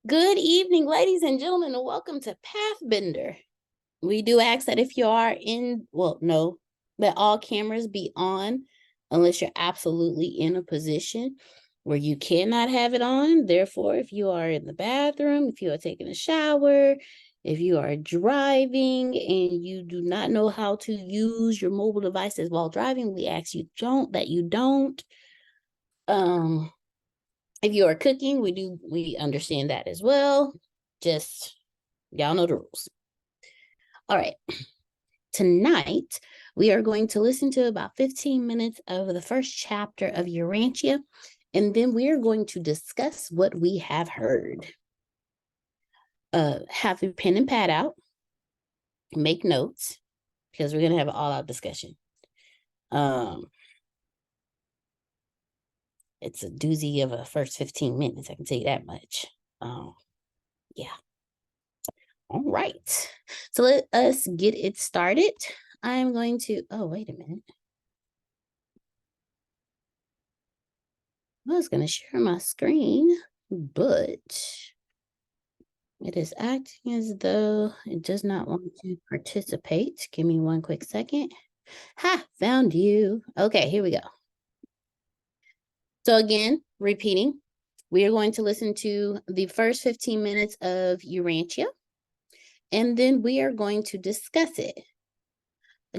Good evening, ladies and gentlemen, and welcome to Pathbender. We do ask that if you are no, that all cameras be on unless you're absolutely in a position where you cannot have it on. Therefore, if you are in the bathroom, if you are taking a shower, if you are driving and you do not know how to use your mobile devices while driving, we ask you don't. Um, if you are cooking, we understand that as well. Just y'all know the rules. All right. Tonight, we are going to listen to about 15 minutes of the first chapter of Urantia, and then we are going to discuss what we have heard. Have your pen and pad out, make notes, because we're going to have an all-out discussion. It's a doozy of a first 15 minutes, I can tell you that much. Yeah. All right. So let us get it started. I'm going to, oh, wait a minute. I was going to share my screen, but it is acting as though it does not want to participate. Give me one quick second. Ha, found you. Okay, here we go. So again, repeating, we are going to listen to the first 15 minutes of Urantia, and then we are going to discuss it.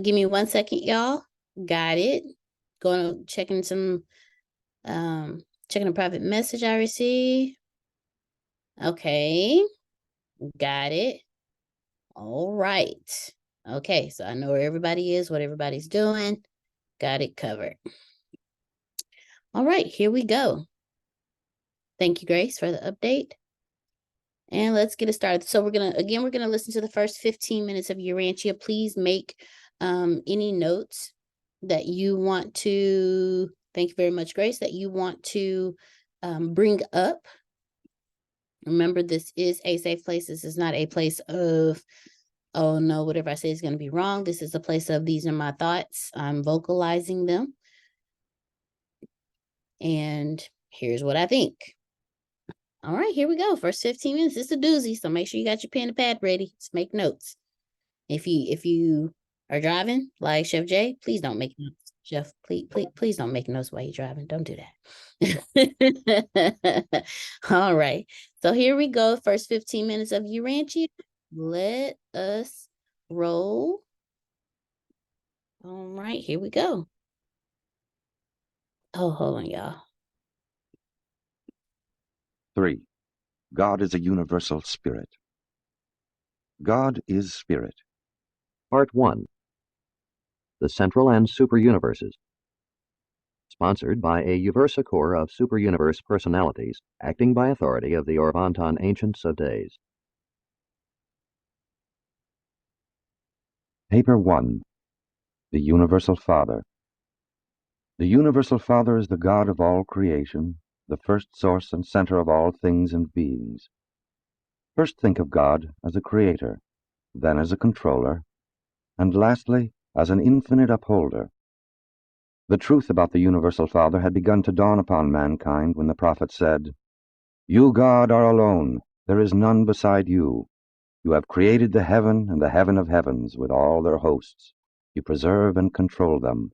Give me 1 second, y'all. Got it. Going to checking a private message I received. Okay. Got it. All right. Okay, so I know where everybody is, what everybody's doing. Got it covered. All right, here we go. Thank you, Grace, for the update. And let's get it started. So we're gonna listen to the first 15 minutes of Urantia. Please make any notes that you want to, thank you very much, Grace, that you want to bring up. Remember, this is a safe place. This is not a place of, oh no, whatever I say is going to be wrong. This is a place of, these are my thoughts. I'm vocalizing them. And here's what I think. All right, here we go. First 15 minutes. It's a doozy, so make sure you got your pen and pad ready to make notes. If you are driving, like Chef Jay, please don't make notes. Chef, please don't make notes while you're driving. Don't do that. All right. So here we go. First 15 minutes of Urantia. Let us roll. All right, here we go. Oh, hold on, y'all. 3. God is a universal spirit. God is spirit. Part 1. The Central and Super Universes. Sponsored by a Uversa Corps of Super Universe personalities, acting by authority of the Orvanton Ancients of Days. Paper 1. The Universal Father. The Universal Father is the God of all creation, the first source and center of all things and beings. First think of God as a creator, then as a controller, and lastly, as an infinite upholder. The truth about the Universal Father had begun to dawn upon mankind when the prophet said, "You, God, are alone. There is none beside you. You have created the heaven and the heaven of heavens with all their hosts. You preserve and control them.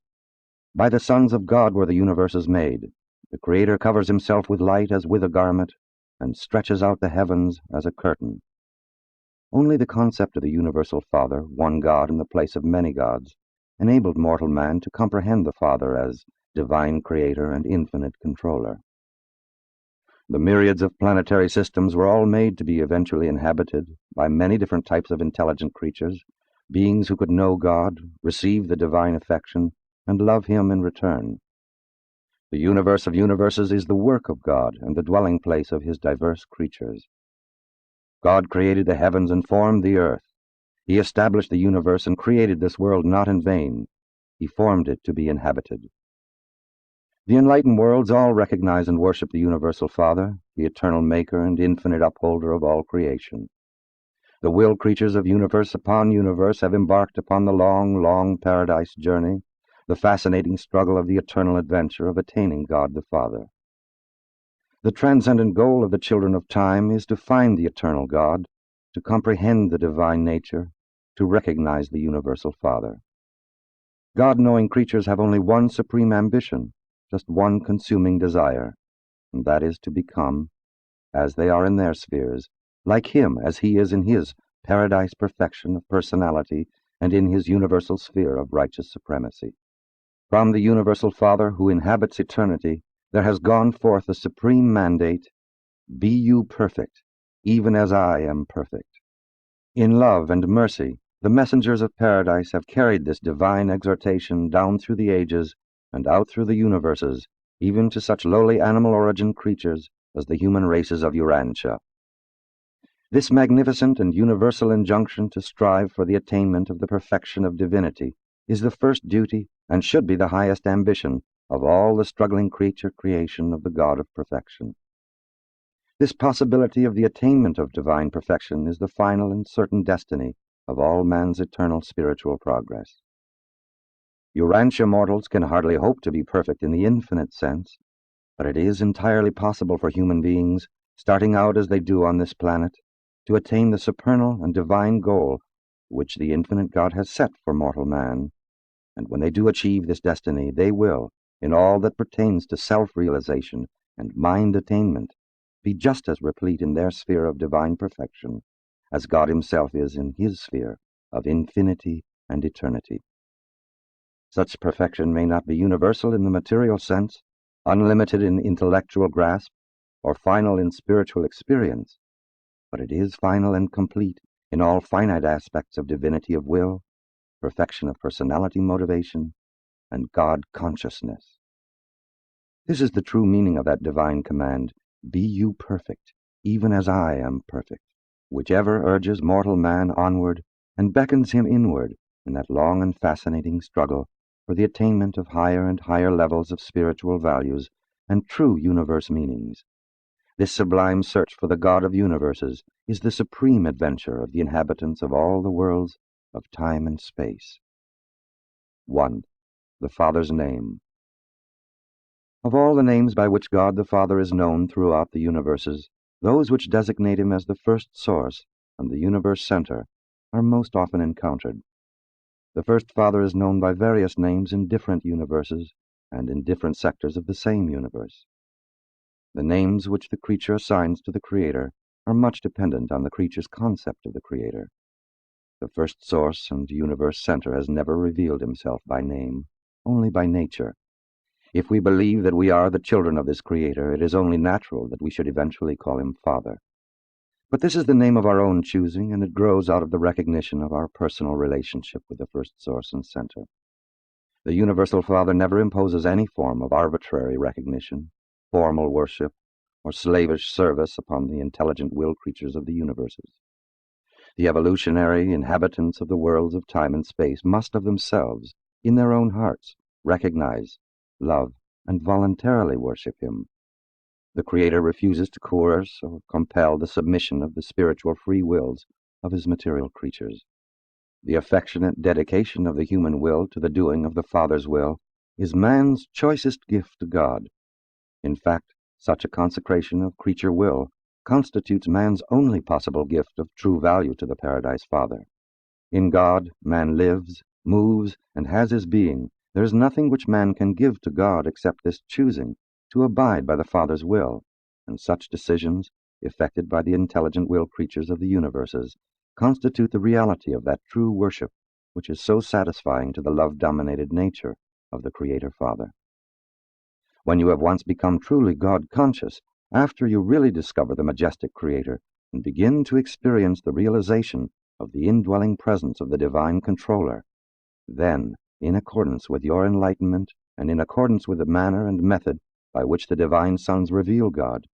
By the sons of God were the universes made. The Creator covers himself with light as with a garment, and stretches out the heavens as a curtain." Only the concept of the Universal Father, one God in the place of many gods, enabled mortal man to comprehend the Father as divine creator and infinite controller. The myriads of planetary systems were all made to be eventually inhabited by many different types of intelligent creatures, beings who could know God, receive the divine affection, and love him in return. The universe of universes is the work of God and the dwelling place of his diverse creatures. God created the heavens and formed the earth. He established the universe and created this world not in vain. He formed it to be inhabited. The enlightened worlds all recognize and worship the Universal Father, the eternal maker and infinite upholder of all creation. The will creatures of universe upon universe have embarked upon the long, long paradise journey, the fascinating struggle of the eternal adventure of attaining God the Father. The transcendent goal of the children of time is to find the eternal God, to comprehend the divine nature, to recognize the universal Father. God-knowing creatures have only one supreme ambition, just one consuming desire, and that is to become, as they are in their spheres, like Him as He is in His paradise perfection of personality and in His universal sphere of righteous supremacy. From the universal Father who inhabits eternity, there has gone forth the supreme mandate, "Be you perfect, even as I am perfect." In love and mercy, the messengers of paradise have carried this divine exhortation down through the ages and out through the universes, even to such lowly animal origin creatures as the human races of Urantia. This magnificent and universal injunction to strive for the attainment of the perfection of divinity is the first duty and should be the highest ambition of all the struggling creature creation of the God of perfection. This possibility of the attainment of divine perfection is the final and certain destiny of all man's eternal spiritual progress. Urantia mortals can hardly hope to be perfect in the infinite sense, but it is entirely possible for human beings, starting out as they do on this planet, to attain the supernal and divine goal which the infinite God has set for mortal man, and when they do achieve this destiny, they will, in all that pertains to self-realization and mind attainment, be just as replete in their sphere of divine perfection as God Himself is in His sphere of infinity and eternity. Such perfection may not be universal in the material sense, unlimited in intellectual grasp, or final in spiritual experience, but it is final and complete in all finite aspects of divinity of will, perfection of personality motivation, and God consciousness. This is the true meaning of that divine command, "Be you perfect, even as I am perfect," which ever urges mortal man onward and beckons him inward in that long and fascinating struggle for the attainment of higher and higher levels of spiritual values and true universe meanings. This sublime search for the God of universes is the supreme adventure of the inhabitants of all the worlds of time and space. 1. The Father's Name. Of all the names by which God the Father is known throughout the universes, those which designate Him as the first source and the universe center are most often encountered. The first Father is known by various names in different universes and in different sectors of the same universe. The names which the creature assigns to the Creator are much dependent on the creature's concept of the Creator. The first source and universe center has never revealed Himself by name, only by nature. If we believe that we are the children of this Creator, it is only natural that we should eventually call Him Father. But this is the name of our own choosing, and it grows out of the recognition of our personal relationship with the first source and center. The universal Father never imposes any form of arbitrary recognition, formal worship, or slavish service upon the intelligent will creatures of the universes. The evolutionary inhabitants of the worlds of time and space must of themselves, in their own hearts, recognize, love, and voluntarily worship Him. The Creator refuses to coerce or compel the submission of the spiritual free wills of His material creatures. The affectionate dedication of the human will to the doing of the Father's will is man's choicest gift to God. In fact, such a consecration of creature will constitutes man's only possible gift of true value to the Paradise Father. In God, man lives, moves, and has his being. There is nothing which man can give to God except this choosing to abide by the Father's will, and such decisions, effected by the intelligent will creatures of the universes, constitute the reality of that true worship which is so satisfying to the love-dominated nature of the Creator Father. When you have once become truly God-conscious, after you really discover the majestic Creator and begin to experience the realization of the indwelling presence of the divine controller, then, in accordance with your enlightenment and in accordance with the manner and method by which the divine sons reveal God,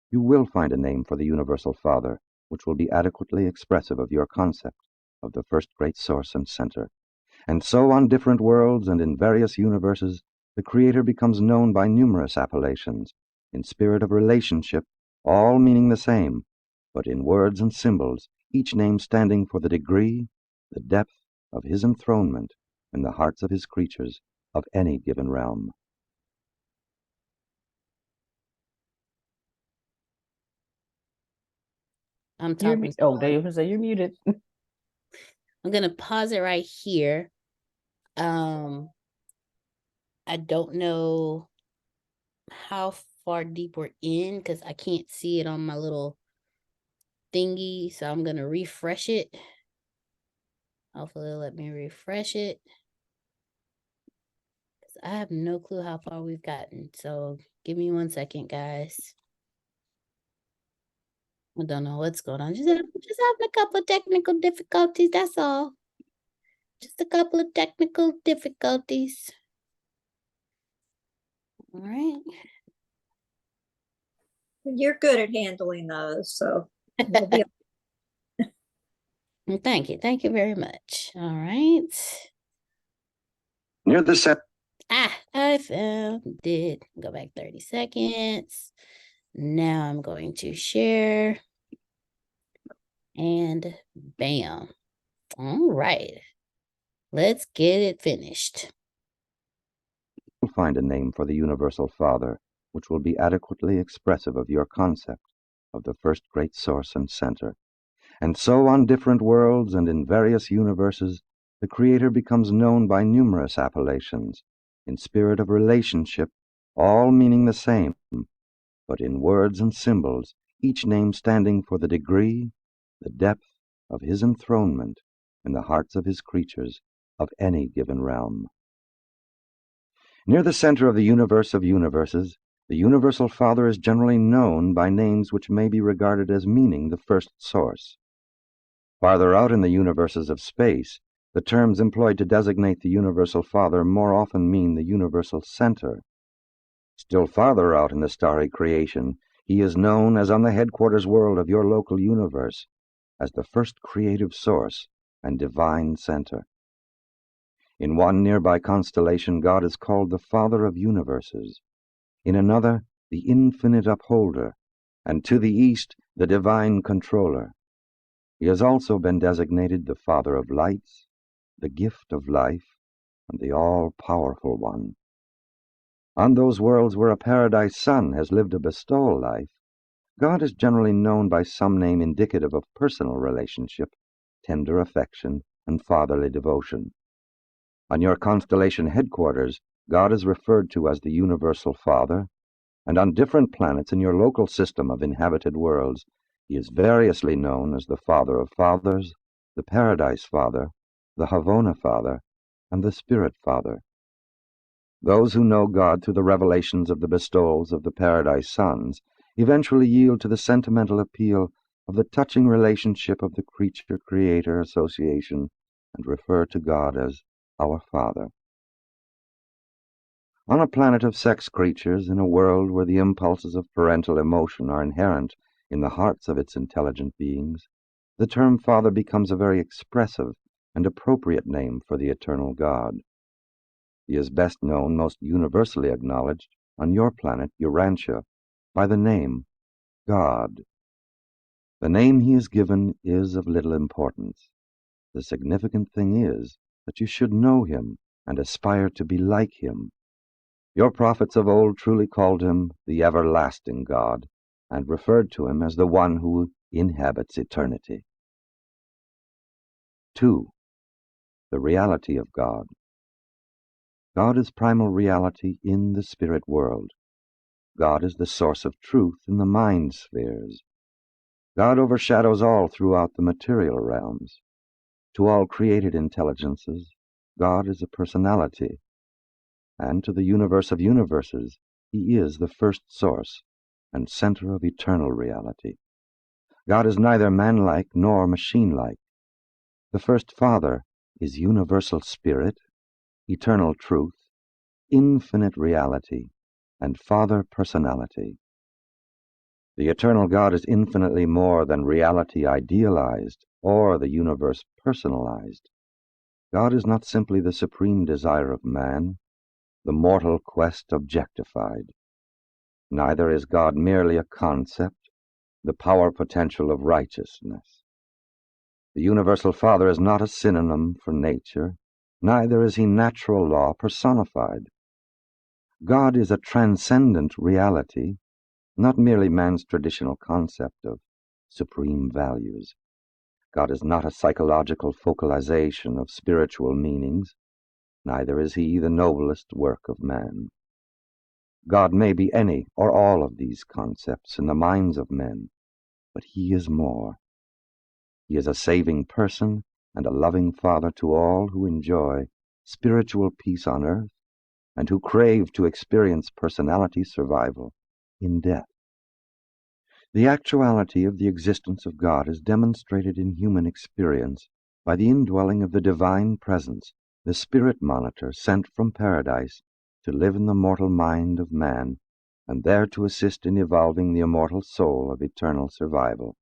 you will find a name for the universal Father which will be adequately expressive of your concept of the first great source and center. And so on different worlds and in various universes, the Creator becomes known by numerous appellations, in spirit of relationship, all meaning the same, but in words and symbols, each name standing for the degree, the depth of His enthronement in the hearts of His creatures of any given realm. I'm You're talking. oh, they even say you're muted. I'm gonna pause it right here. I don't know how far deep we're in because I can't see it on my little thingy. So I'm gonna refresh it. Hopefully it'll let me refresh it. I have no clue how far we've gotten. So give me 1 second, guys. I don't know what's going on. Just having a couple of technical difficulties. That's all. Just a couple of technical difficulties. All right. You're good at handling those, so we'll be Well, thank you. Thank you very much. All right. Near the set. I found it. Go back 30 seconds. Now I'm going to share. And bam. All right. Let's get it finished. You'll find a name for the Universal Father, which will be adequately expressive of your concept of the first great source and center. And so on different worlds and in various universes, the Creator becomes known by numerous appellations, in spirit of relationship, all meaning the same, but in words and symbols, each name standing for the degree, the depth of his enthronement in the hearts of his creatures of any given realm. Near the center of the universe of universes, the Universal Father is generally known by names which may be regarded as meaning the first source. Farther out in the universes of space, the terms employed to designate the Universal Father more often mean the universal center. Still farther out in the starry creation, he is known as on the headquarters world of your local universe, as the first creative source and divine center. In one nearby constellation, God is called the Father of universes. In another, the infinite upholder, and to the east, the divine controller. He has also been designated the Father of lights, the gift of life, and the all-powerful one. On those worlds where a paradise son has lived a bestowal life, God is generally known by some name indicative of personal relationship, tender affection, and fatherly devotion. On your constellation headquarters, God is referred to as the Universal Father, and on different planets in your local system of inhabited worlds, he is variously known as the Father of Fathers, the Paradise Father, the Havona Father, and the Spirit Father. Those who know God through the revelations of the bestowals of the Paradise Sons eventually yield to the sentimental appeal of the touching relationship of the creature-creator association and refer to God as our Father. On a planet of sex creatures, in a world where the impulses of parental emotion are inherent in the hearts of its intelligent beings, the term Father becomes a very expressive and appropriate name for the eternal God. He is best known, most universally acknowledged, on your planet, Urantia, by the name God. The name he is given is of little importance. The significant thing is that you should know him and aspire to be like him. Your prophets of old truly called him the everlasting God, and referred to him as the one who inhabits eternity. 2. The reality of God. God is primal reality in the spirit world. God is the source of truth in the mind spheres. God overshadows all throughout the material realms. To all created intelligences, God is a personality, and to the universe of universes, he is the first source and center of eternal reality. God is neither man-like nor machine-like. The first Father is universal spirit, eternal truth, infinite reality, and Father personality. The eternal God is infinitely more than reality idealized or the universe personalized. God is not simply the supreme desire of man, the mortal quest objectified. Neither is God merely a concept, the power potential of righteousness. The Universal Father is not a synonym for nature, neither is he natural law personified. God is a transcendent reality, not merely man's traditional concept of supreme values. God is not a psychological focalization of spiritual meanings, neither is he the noblest work of man. God may be any or all of these concepts in the minds of men, but he is more. He is a saving person and a loving Father to all who enjoy spiritual peace on earth and who crave to experience personality survival in death. The actuality of the existence of God is demonstrated in human experience by the indwelling of the divine presence, the spirit monitor sent from paradise to live in the mortal mind of man and there to assist in evolving the immortal soul of eternal survival.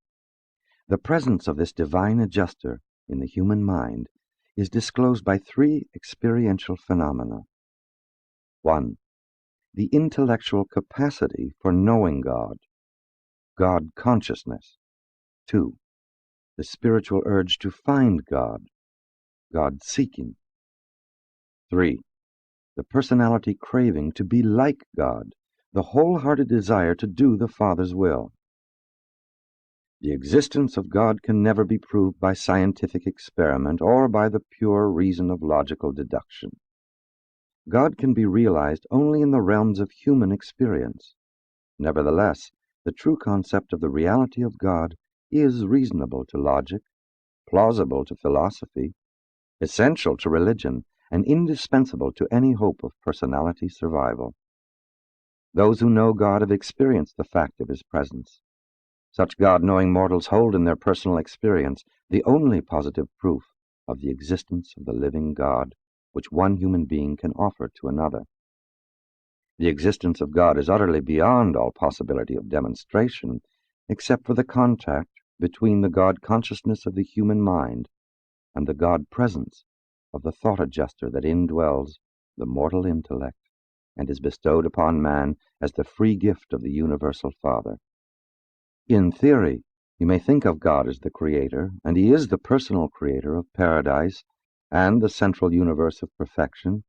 The presence of this divine adjuster in the human mind is disclosed by three experiential phenomena. 1. The intellectual capacity for knowing God, God consciousness. 2. The spiritual urge to find God, God seeking. 3. The personality craving to be like God, the wholehearted desire to do the Father's will. The existence of God can never be proved by scientific experiment or by the pure reason of logical deduction. God can be realized only in the realms of human experience. Nevertheless, the true concept of the reality of God is reasonable to logic, plausible to philosophy, essential to religion, and indispensable to any hope of personality survival. Those who know God have experienced the fact of his presence. Such God-knowing mortals hold in their personal experience the only positive proof of the existence of the living God which one human being can offer to another. The existence of God is utterly beyond all possibility of demonstration, except for the contact between the God consciousness of the human mind and the God presence of the thought adjuster that indwells the mortal intellect and is bestowed upon man as the free gift of the universal Father. In theory, you may think of God as the creator, and he is the personal creator of paradise and the central universe of perfection,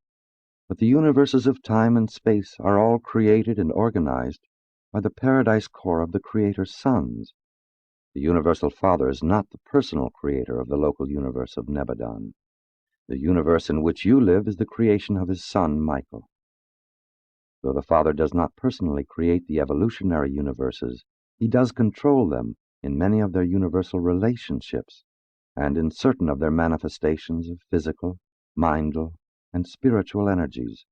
but the universes of time and space are all created and organized by the paradise core of the Creator's sons. The universal Father is not the personal creator of the local universe of Nebadon. The universe in which you live is the creation of his son, Michael. Though the Father does not personally create the evolutionary universes, he does control them in many of their universal relationships and in certain of their manifestations of physical, mindal, and spiritual energies.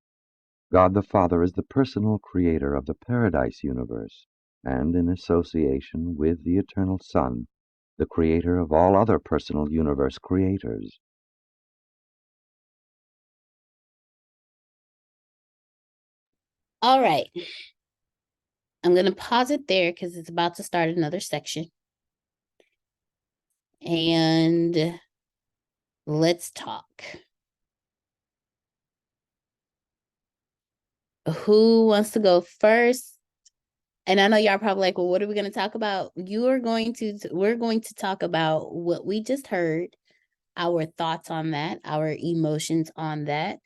God the Father is the personal creator of the paradise universe, and in association with the eternal Son, the creator of all other personal universe creators. All right. I'm going to pause it there because it's about to start another section. And let's talk. Who wants to go first? And I know y'all probably like, well, what are we going to talk about? We're going to talk about what we just heard, our thoughts on that, our emotions on that.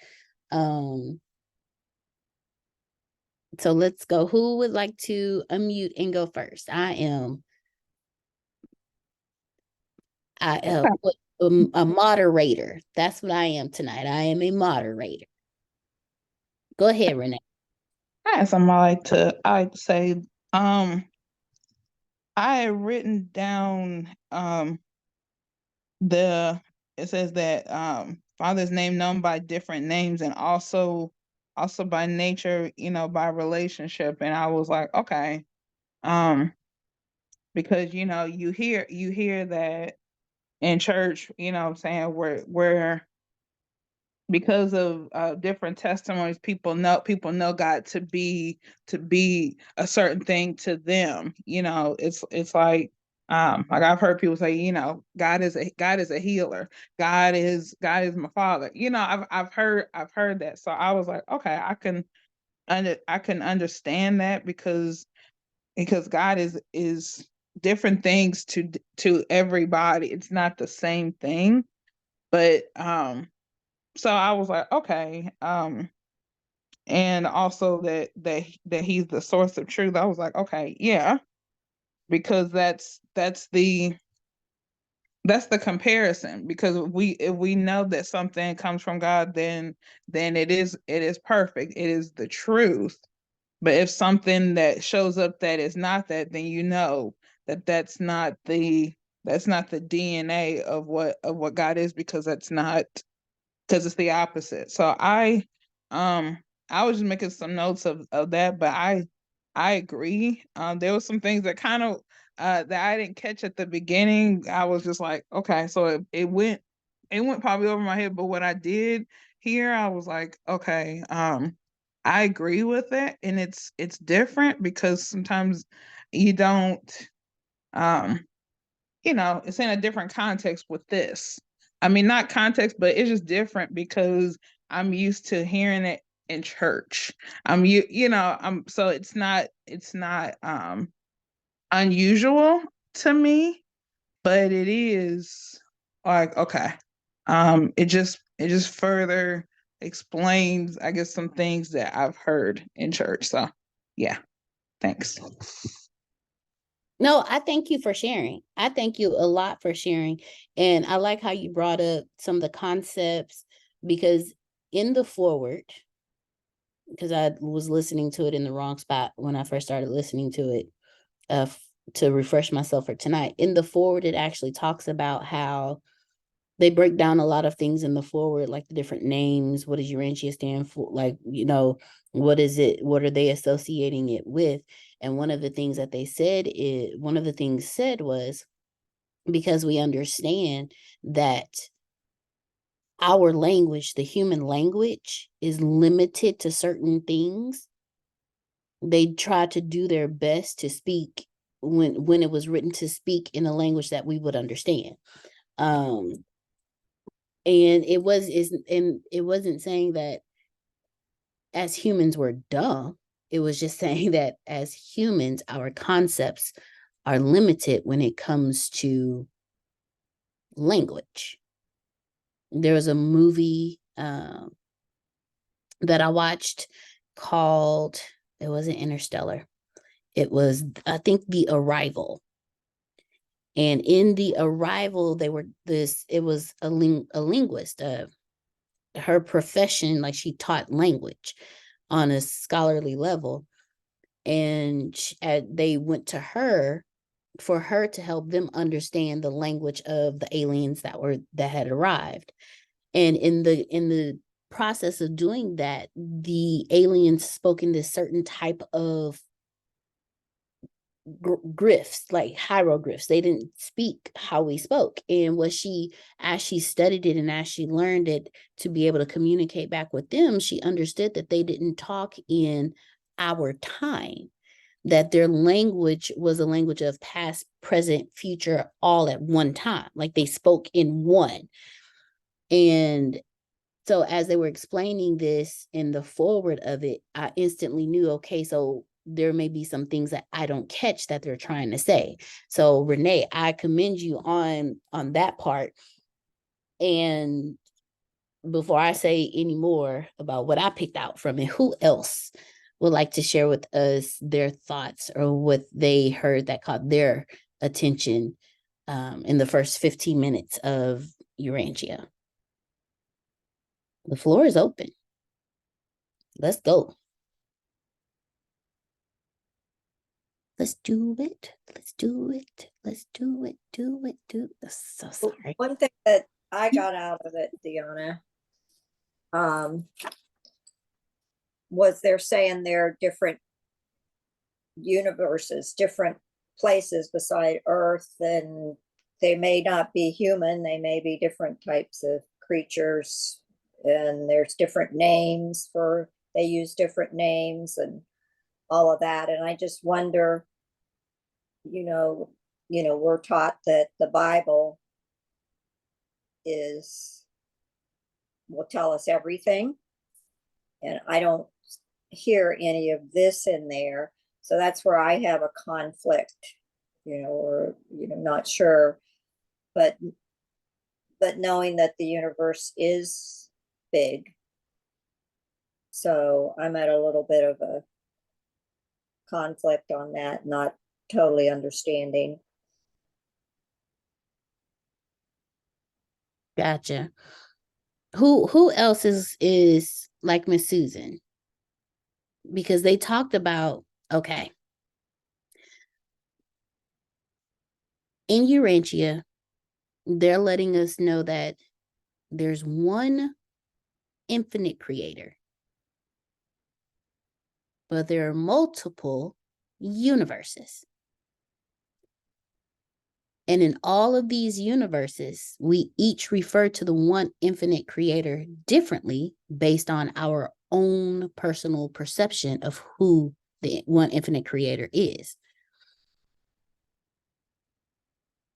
So let's go. Who would like to unmute and go first? I am a moderator. That's what I am tonight. I am a moderator. Go ahead, Renee. I have something I'd say, I had written down, it says that, Father's name known by different names and also by nature, by relationship. And I was like, okay, because, you hear that in church, what I'm saying, where because of different testimonies, people know God to be a certain thing to them. It's like I've heard people say, God is a healer. God is my Father. I've heard that. So I was like, okay, I can understand that because God is different things to everybody. It's not the same thing, but so I was like, okay, and also that he's the source of truth. I was like, okay, yeah. because that's the comparison. Because if we know that something comes from God, then it is perfect. It is the truth. But if something that shows up that is not that, then you know that that's not the DNA of what God is, because it's the opposite. So I was just making some notes of that, but I agree. There was some things that kind of that I didn't catch at the beginning. I was just like, okay, so it went probably over my head, but what I did hear, I was like, okay, I agree with it, and it's different because sometimes you don't, it's in a different context with this. I mean, not context, but it's just different because I'm used to hearing it in church. So it's not unusual to me, but it is like, okay. It just further explains, I guess, some things that I've heard in church. So yeah, thanks. No, I thank you for sharing. I thank you a lot for sharing. And I like how you brought up some of the concepts, because in the forward, because I was listening to it in the wrong spot when I first started listening to it, to refresh myself for tonight. In the forward, it actually talks about how they break down a lot of things in the forward, like the different names. What does Urantia stand for? Like, what is it? What are they associating it with? And one of the things said was, because we understand that our language, the human language, is limited to certain things, they try to do their best to speak when it was written, to speak in a language that we would understand. And it wasn't saying that as humans we're dumb. It was just saying that as humans, our concepts are limited when it comes to language. There was a movie that I watched called, it wasn't Interstellar. It was, I think, The Arrival. And in The Arrival, it was a linguist. Her profession, like, she taught language on a scholarly level. And they went to her for her to help them understand the language of the aliens that had arrived. And in the process of doing that, the aliens spoke in this certain type of glyphs, like hieroglyphs. They didn't speak how we spoke. And as she studied it and as she learned it to be able to communicate back with them, she understood that they didn't talk in our time, that their language was a language of past, present, future, all at one time. Like, they spoke in one. And so as they were explaining this in the forward of it, I instantly knew, okay, so there may be some things that I don't catch that they're trying to say. So Renee, I commend you on that part. And before I say any more about what I picked out from it, who else would like to share with us their thoughts or what they heard that caught their attention in the first 15 minutes of Urantia? The floor is open. Let's go. Let's do it. Let's do it. Let's do it. Do it. So sorry. One thing that I got out of it, Deanna, was they're saying there are different universes, different places beside Earth, and they may not be human, they may be different types of creatures, and there's different names they use different names and all of that. And I just wonder, we're taught that the Bible will tell us everything, and I don't hear any of this in there. So that's where I have a conflict, or not sure, but knowing that the universe is big, so I'm at a little bit of a conflict on that, not totally understanding. Gotcha. Who else is like Miss Susan? Because they talked about, okay, in Urantia, they're letting us know that there's one infinite creator, but there are multiple universes. And in all of these universes, we each refer to the one infinite creator differently based on our own personal perception of who the one infinite creator is.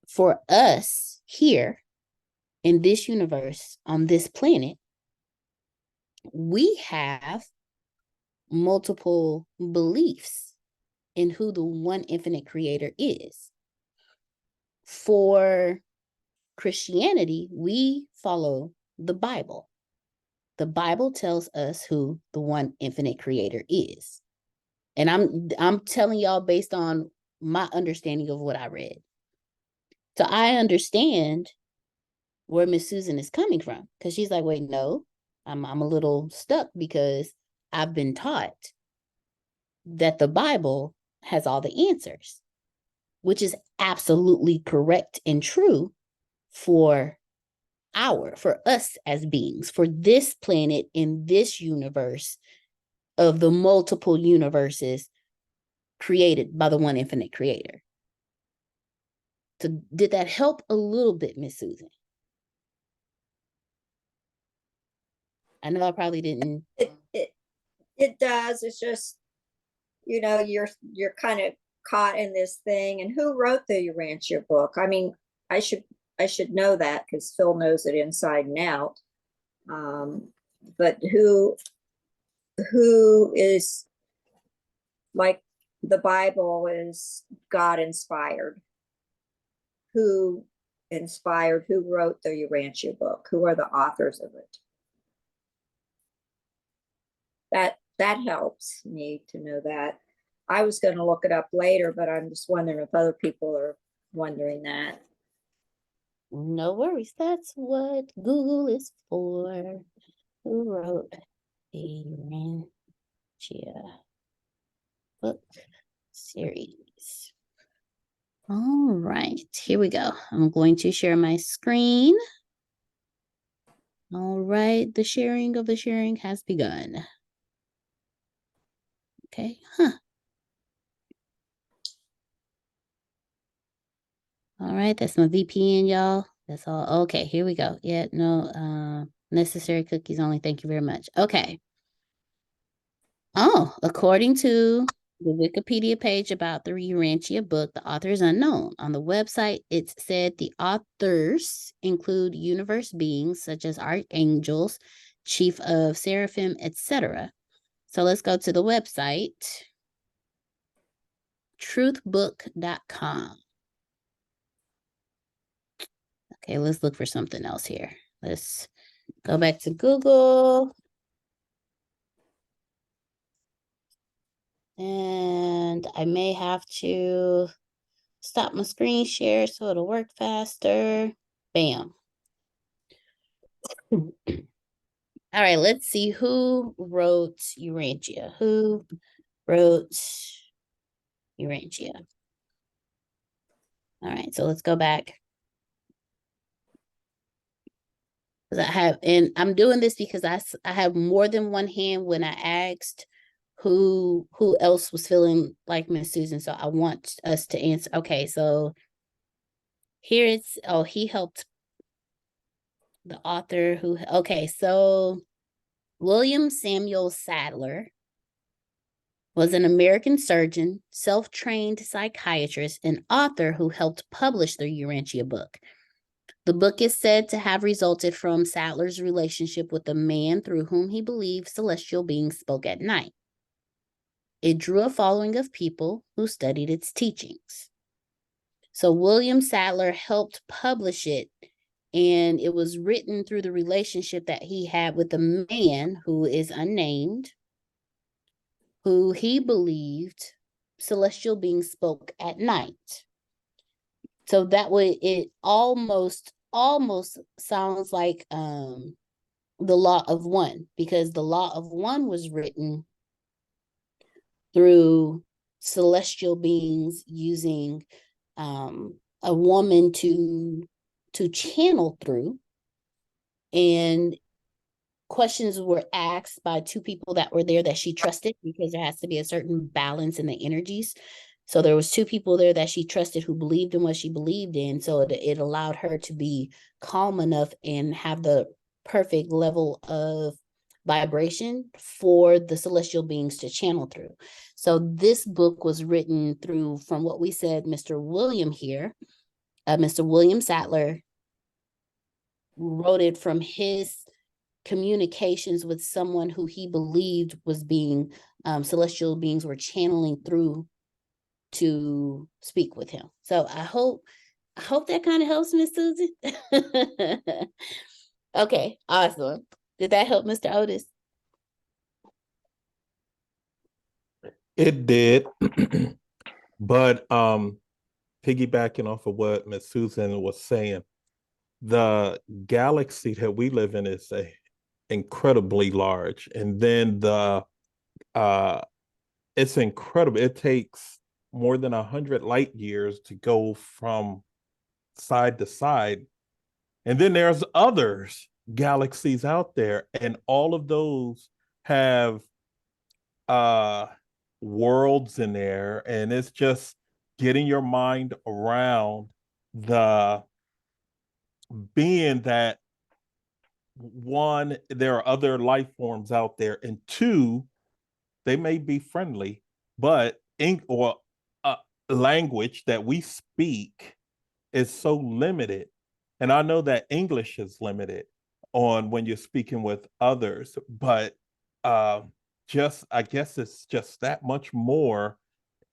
For us here in this universe, on this planet, we have multiple beliefs in who the one infinite creator is. For Christianity, we follow the Bible. The Bible tells us who the one infinite creator is. And I'm telling y'all based on my understanding of what I read. So I understand where Miss Susan is coming from, because she's like, wait, no, I'm a little stuck because I've been taught that the Bible has all the answers, which is absolutely correct and true for us as beings, for this planet in this universe of the multiple universes created by the one infinite creator. So did that help a little bit, Miss Susan? I know I probably didn't. It does. It's just, you're kind of caught in this thing. And who wrote the Urantia book? I mean, I should know that because Phil knows it inside and out. But who is, like, the Bible is God inspired? Who wrote the Urantia book? Who are the authors of it? That helps me to know that. I was going to look it up later, but I'm just wondering if other people are wondering that. No worries. That's what Google is for. Who wrote the Urantia book series? All right, here we go. I'm going to share my screen. All right, the sharing of the sharing has begun. Okay, All right, that's my VPN, y'all. That's all. Okay, here we go. Yeah, no, necessary cookies only. Thank you very much. Okay. Oh, according to the Wikipedia page about the Urantia book, the author is unknown. On the website, it said the authors include universe beings such as archangels, chief of seraphim, etc. So let's go to the website, truthbook.com. Okay, let's look for something else here. Let's go back to Google. And I may have to stop my screen share so it'll work faster. Bam. All right, let's see who wrote Urantia. Who wrote Urantia? All right, so let's go back. And I'm doing this because I have more than one hand when I asked who else was feeling like Miss Susan. So I want us to answer. Okay, so here it's, he helped the author who, okay, so William Samuel Sadler was an American surgeon, self-trained psychiatrist, and author who helped publish the Urantia book. The book is said to have resulted from Sadler's relationship with a man through whom he believed celestial beings spoke at night. It drew a following of people who studied its teachings. So William Sadler helped publish it, and it was written through the relationship that he had with a man who is unnamed, who he believed celestial beings spoke at night. So that way it almost sounds like the Law of One, because the Law of One was written through celestial beings using a woman to channel through, and questions were asked by two people that were there that she trusted, because there has to be a certain balance in the energies. So there was two people there that she trusted who believed in what she believed in. So it allowed her to be calm enough and have the perfect level of vibration for the celestial beings to channel through. So this book was written through, from what we said, Mr. William here, Mr. William Sattler wrote it from his communications with someone who he believed was being celestial beings were channeling through to speak with him. So I hope that kind of helps, Miss Susie. Okay, awesome. Did that help, Mr. Otis? It did. But piggybacking off of what Miss Susan was saying, the galaxy that we live in is incredibly large, and then it's incredible. It takes more than 100 light years to go from side to side, and then there's others galaxies out there, and all of those have worlds in there, and it's just getting your mind around the being that, one, there are other life forms out there, and two, they may be friendly, but language that we speak is so limited. And I know that English is limited on when you're speaking with others, but just, I guess it's just that much more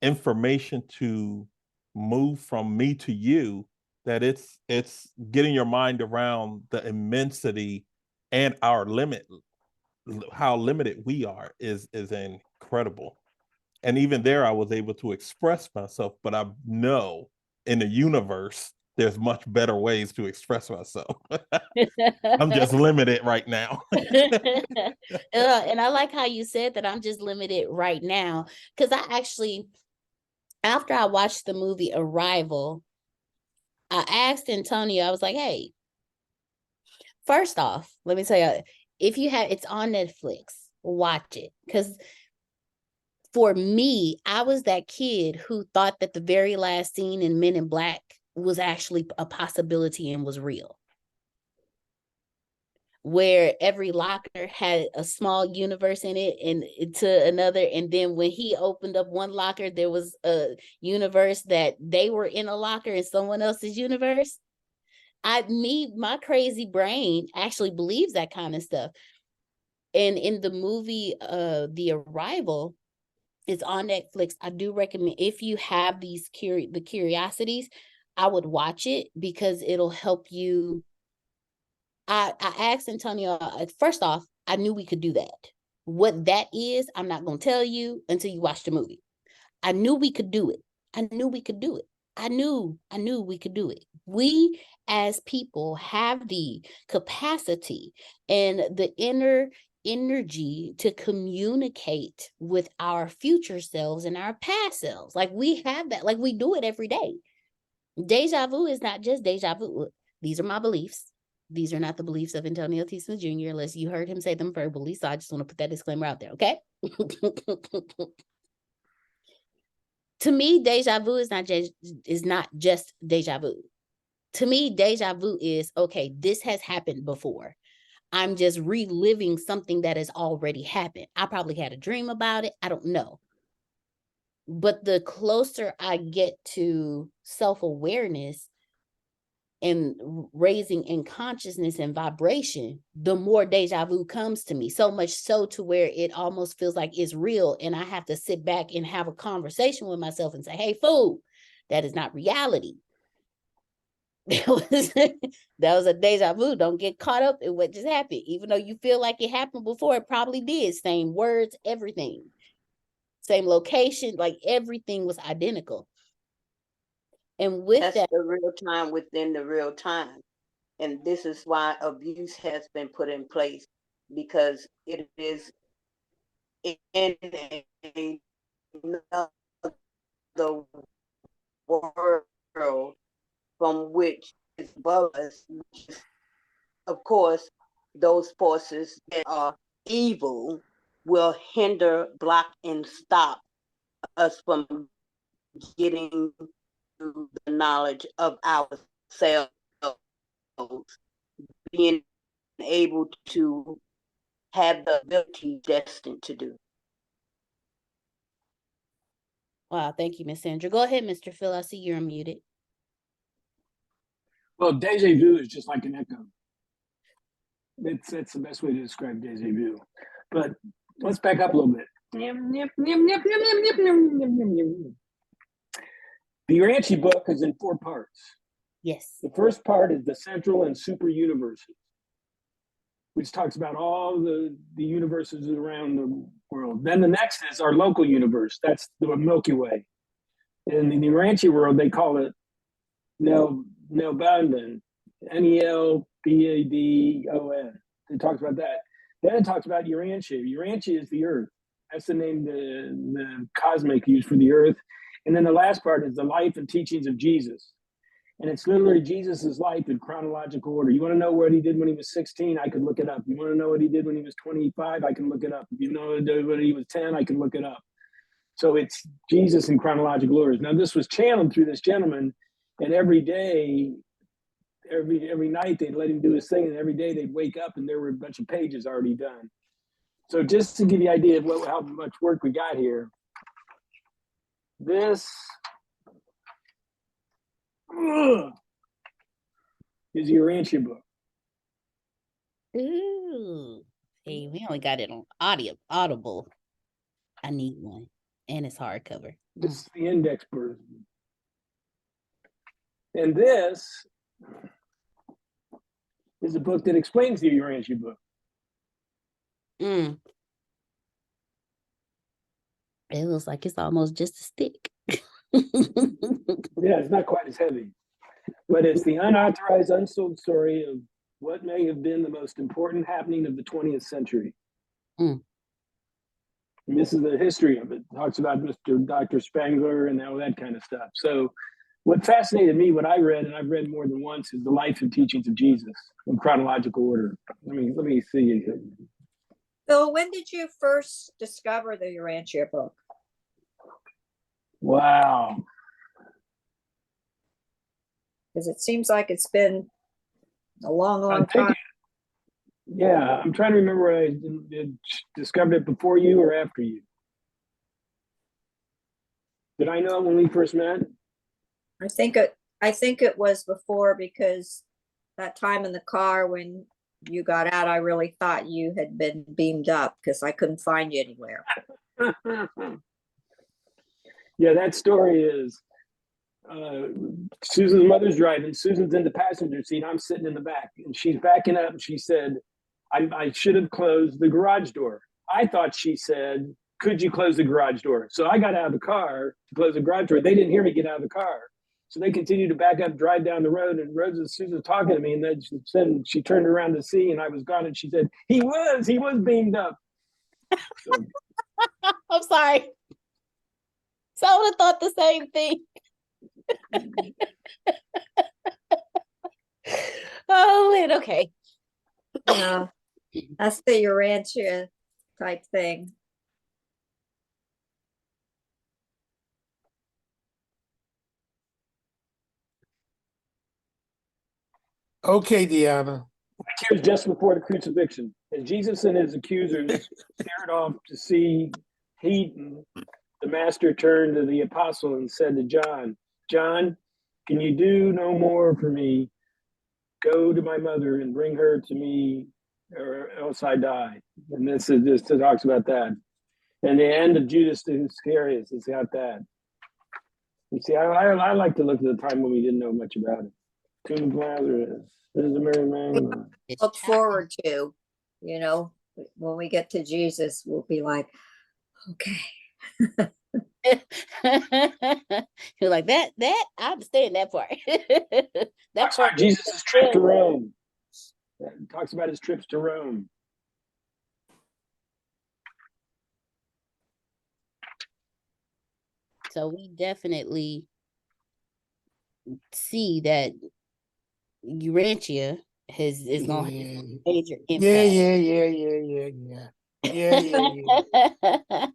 information to move from me to you, that it's getting your mind around the immensity and our limit, how limited we are is incredible. And even there I was able to express myself, but I know in the universe there's much better ways to express myself. I'm just limited right now. And I like how you said that I'm just limited right now, because I actually, after I watched the movie Arrival, I asked Antonio, I was like, hey, first off, let me tell you, if you have, it's on Netflix, watch it. Because for me, I was that kid who thought that the very last scene in Men in Black was actually a possibility and was real, where every locker had a small universe in it and to another. And then when he opened up one locker, there was a universe that they were in a locker in someone else's universe. My crazy brain actually believes that kind of stuff. And in the movie, The Arrival, it's on Netflix. I do recommend, if you have these the curiosities, I would watch it, because it'll help you. I asked Antonio, first off, I knew we could do that. What that is, I'm not going to tell you until you watch the movie. I knew we could do it. I knew we could do it. I knew we could do it. We as people have the capacity and the inner energy to communicate with our future selves and our past selves. Like, we have that. Like, we do it every day. Deja vu is not just deja vu. These are my beliefs. These are not the beliefs of Antonio T. Smith Jr., unless you heard him say them verbally. So I just want to put that disclaimer out there, okay? To me, deja vu is not just deja vu. To me, deja vu is, okay, this has happened before. I'm just reliving something that has already happened. I probably had a dream about it. I don't know. But the closer I get to self-awareness and raising in consciousness and vibration, the more deja vu comes to me. So much so to where it almost feels like it's real. And I have to sit back and have a conversation with myself and say, hey, fool, that is not reality. That was a deja vu. Don't get caught up in what just happened. Even though you feel like it happened before, it probably did. Same words, everything. same location, like everything was identical. And with That's that, the real time within the real time. And this is why abuse has been put in place, because it is in another world from which is above us, which is, of course, those forces that are evil will hinder, block, and stop us from getting to the knowledge of ourselves, being able to have the ability destined to do. wow, thank you, Miss Sandra. Go ahead, Mr. Phil. I see you're unmuted. Well, deja vu is just like an echo. That's the best way to describe deja vu. But let's back up a little bit. The Urantia book is in 4 parts. Yes. The first part is the central and super universes, which talks about all the universes around the world. Then the next is our local universe. That's the Milky Way. And in the Urantia world, they call it Nelbandon, Nelbadon. It talks about that. Then it talks about Urantia. Urantia is the Earth. That's the name the cosmic used for the Earth. And then the last part is the life and teachings of Jesus. And it's literally Jesus's life in chronological order. You want to know what he did when he was 16? I could look it up. You want to know what he did when he was 25? I can look it up. If you know when he was 10, I can look it up. So it's Jesus in chronological order. Now, this was channeled through this gentleman, and every day, every night, they'd let him do his thing, and every day they'd wake up, and there were a bunch of pages already done. So just to give you an idea of how much work we got here, this is the Urantia book. Ooh. Hey, we only got it on Audible. I need one. And it's hardcover. This is the index version. And this is a book that explains the Urantia book. It looks like it's almost just a stick. Yeah, it's not quite as heavy, but it's the unauthorized, unsold story of what may have been the most important happening of the 20th century. And this is the history of it. It talks about Dr. Spangler and all that kind of stuff. So what fascinated me, what I read, and I've read more than once, is the life and teachings of Jesus in chronological order. Let me see. Phil, when did you first discover the Urantia book? Wow. Because it seems like it's been a long time. Yeah, I'm trying to remember whether I discovered it before you or after you. Did I know it when we first met? I think it was before, because that time in the car when you got out, I really thought you had been beamed up because I couldn't find you anywhere. Yeah, that story is Susan's mother's driving. Susan's in the passenger seat. I'm sitting in the back, and she's backing up. And she said, I should have closed the garage door. I thought she said, could you close the garage door? So I got out of the car to close the garage door. They didn't hear me get out of the car. So they continued to back up, drive down the road, and Susan was talking to me, and then she turned around to see, and I was gone, and she said, he was beamed up. So, I'm sorry. So I would have thought the same thing. Oh, man, okay. Yeah, that's the Urantia type thing. Okay, Deanna. tears just before the crucifixion, as Jesus and his accusers stared off to see Heaton, the master turned to the apostle and said to John, John, can you do no more for me? Go to my mother and bring her to me, or else I die. And this talks about that. And the end of Judas Iscariot has got that. You see, I like to look at the time when we didn't know much about it. Tomb of Lazarus, there's a Mary Magdalene. Look forward to, when we get to Jesus, we'll be like, okay, You're like that. I understand that part. That Talks part about is Jesus' trip to Rome. Talks about his trips to Rome. so we definitely see that Urantia is gonna have Yeah, a major yeah, impact. yeah, yeah, yeah, yeah, yeah.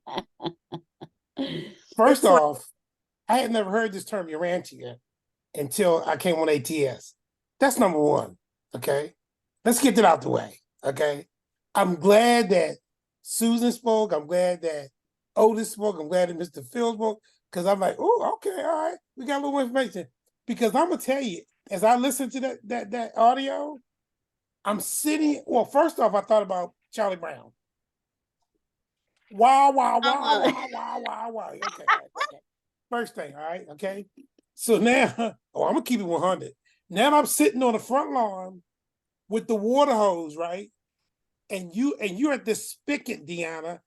First It's like, off, I had never heard this term Urantia until I came on ATS. That's number one. Okay. Let's get that out the way. Okay. I'm glad that Susan spoke. I'm glad that Otis spoke. I'm glad that Mr. Phil spoke. Because I'm like, oh, okay, all right. We got a little information. Because I'm gonna tell you, as I listen to that audio, I'm sitting. Well, first off, I thought about Charlie Brown. Wow, wow, wow, wow, wow, wow, wow. Okay, all right, okay. First thing, all right, okay. So now, oh, I'm gonna keep it 100. Now I'm sitting on the front lawn with the water hose, right? And you're at this spigot, Deanna,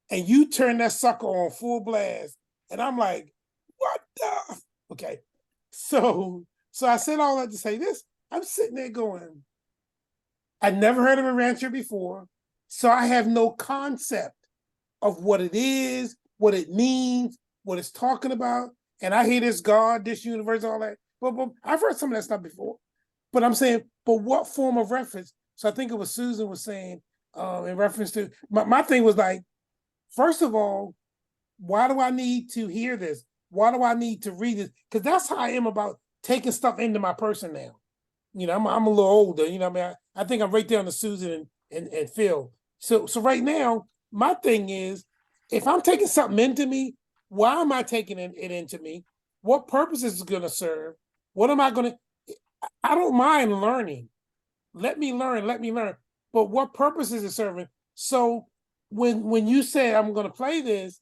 and you turn that sucker on full blast, and I'm like, what the? Okay, so I said all that to say this. I'm sitting there going, I never heard of a rancher before, so I have no concept of what it is, what it means, what it's talking about. And I hear this God, this universe, all that. But I've heard some of that stuff before. But I'm saying, but what form of reference? So I think it was Susan was saying in reference to my thing was like, first of all, why do I need to hear this? Why do I need to read this? Because that's how I am about taking stuff into my person now. You know, I'm a little older. You know, I mean, I think I'm right there on the Susan and Phil. So right now, my thing is, if I'm taking something into me, why am I taking it into me? What purpose is it going to serve? What am I going to? I don't mind learning. Let me learn. Let me learn. But what purpose is it serving? So when you said I'm going to play this,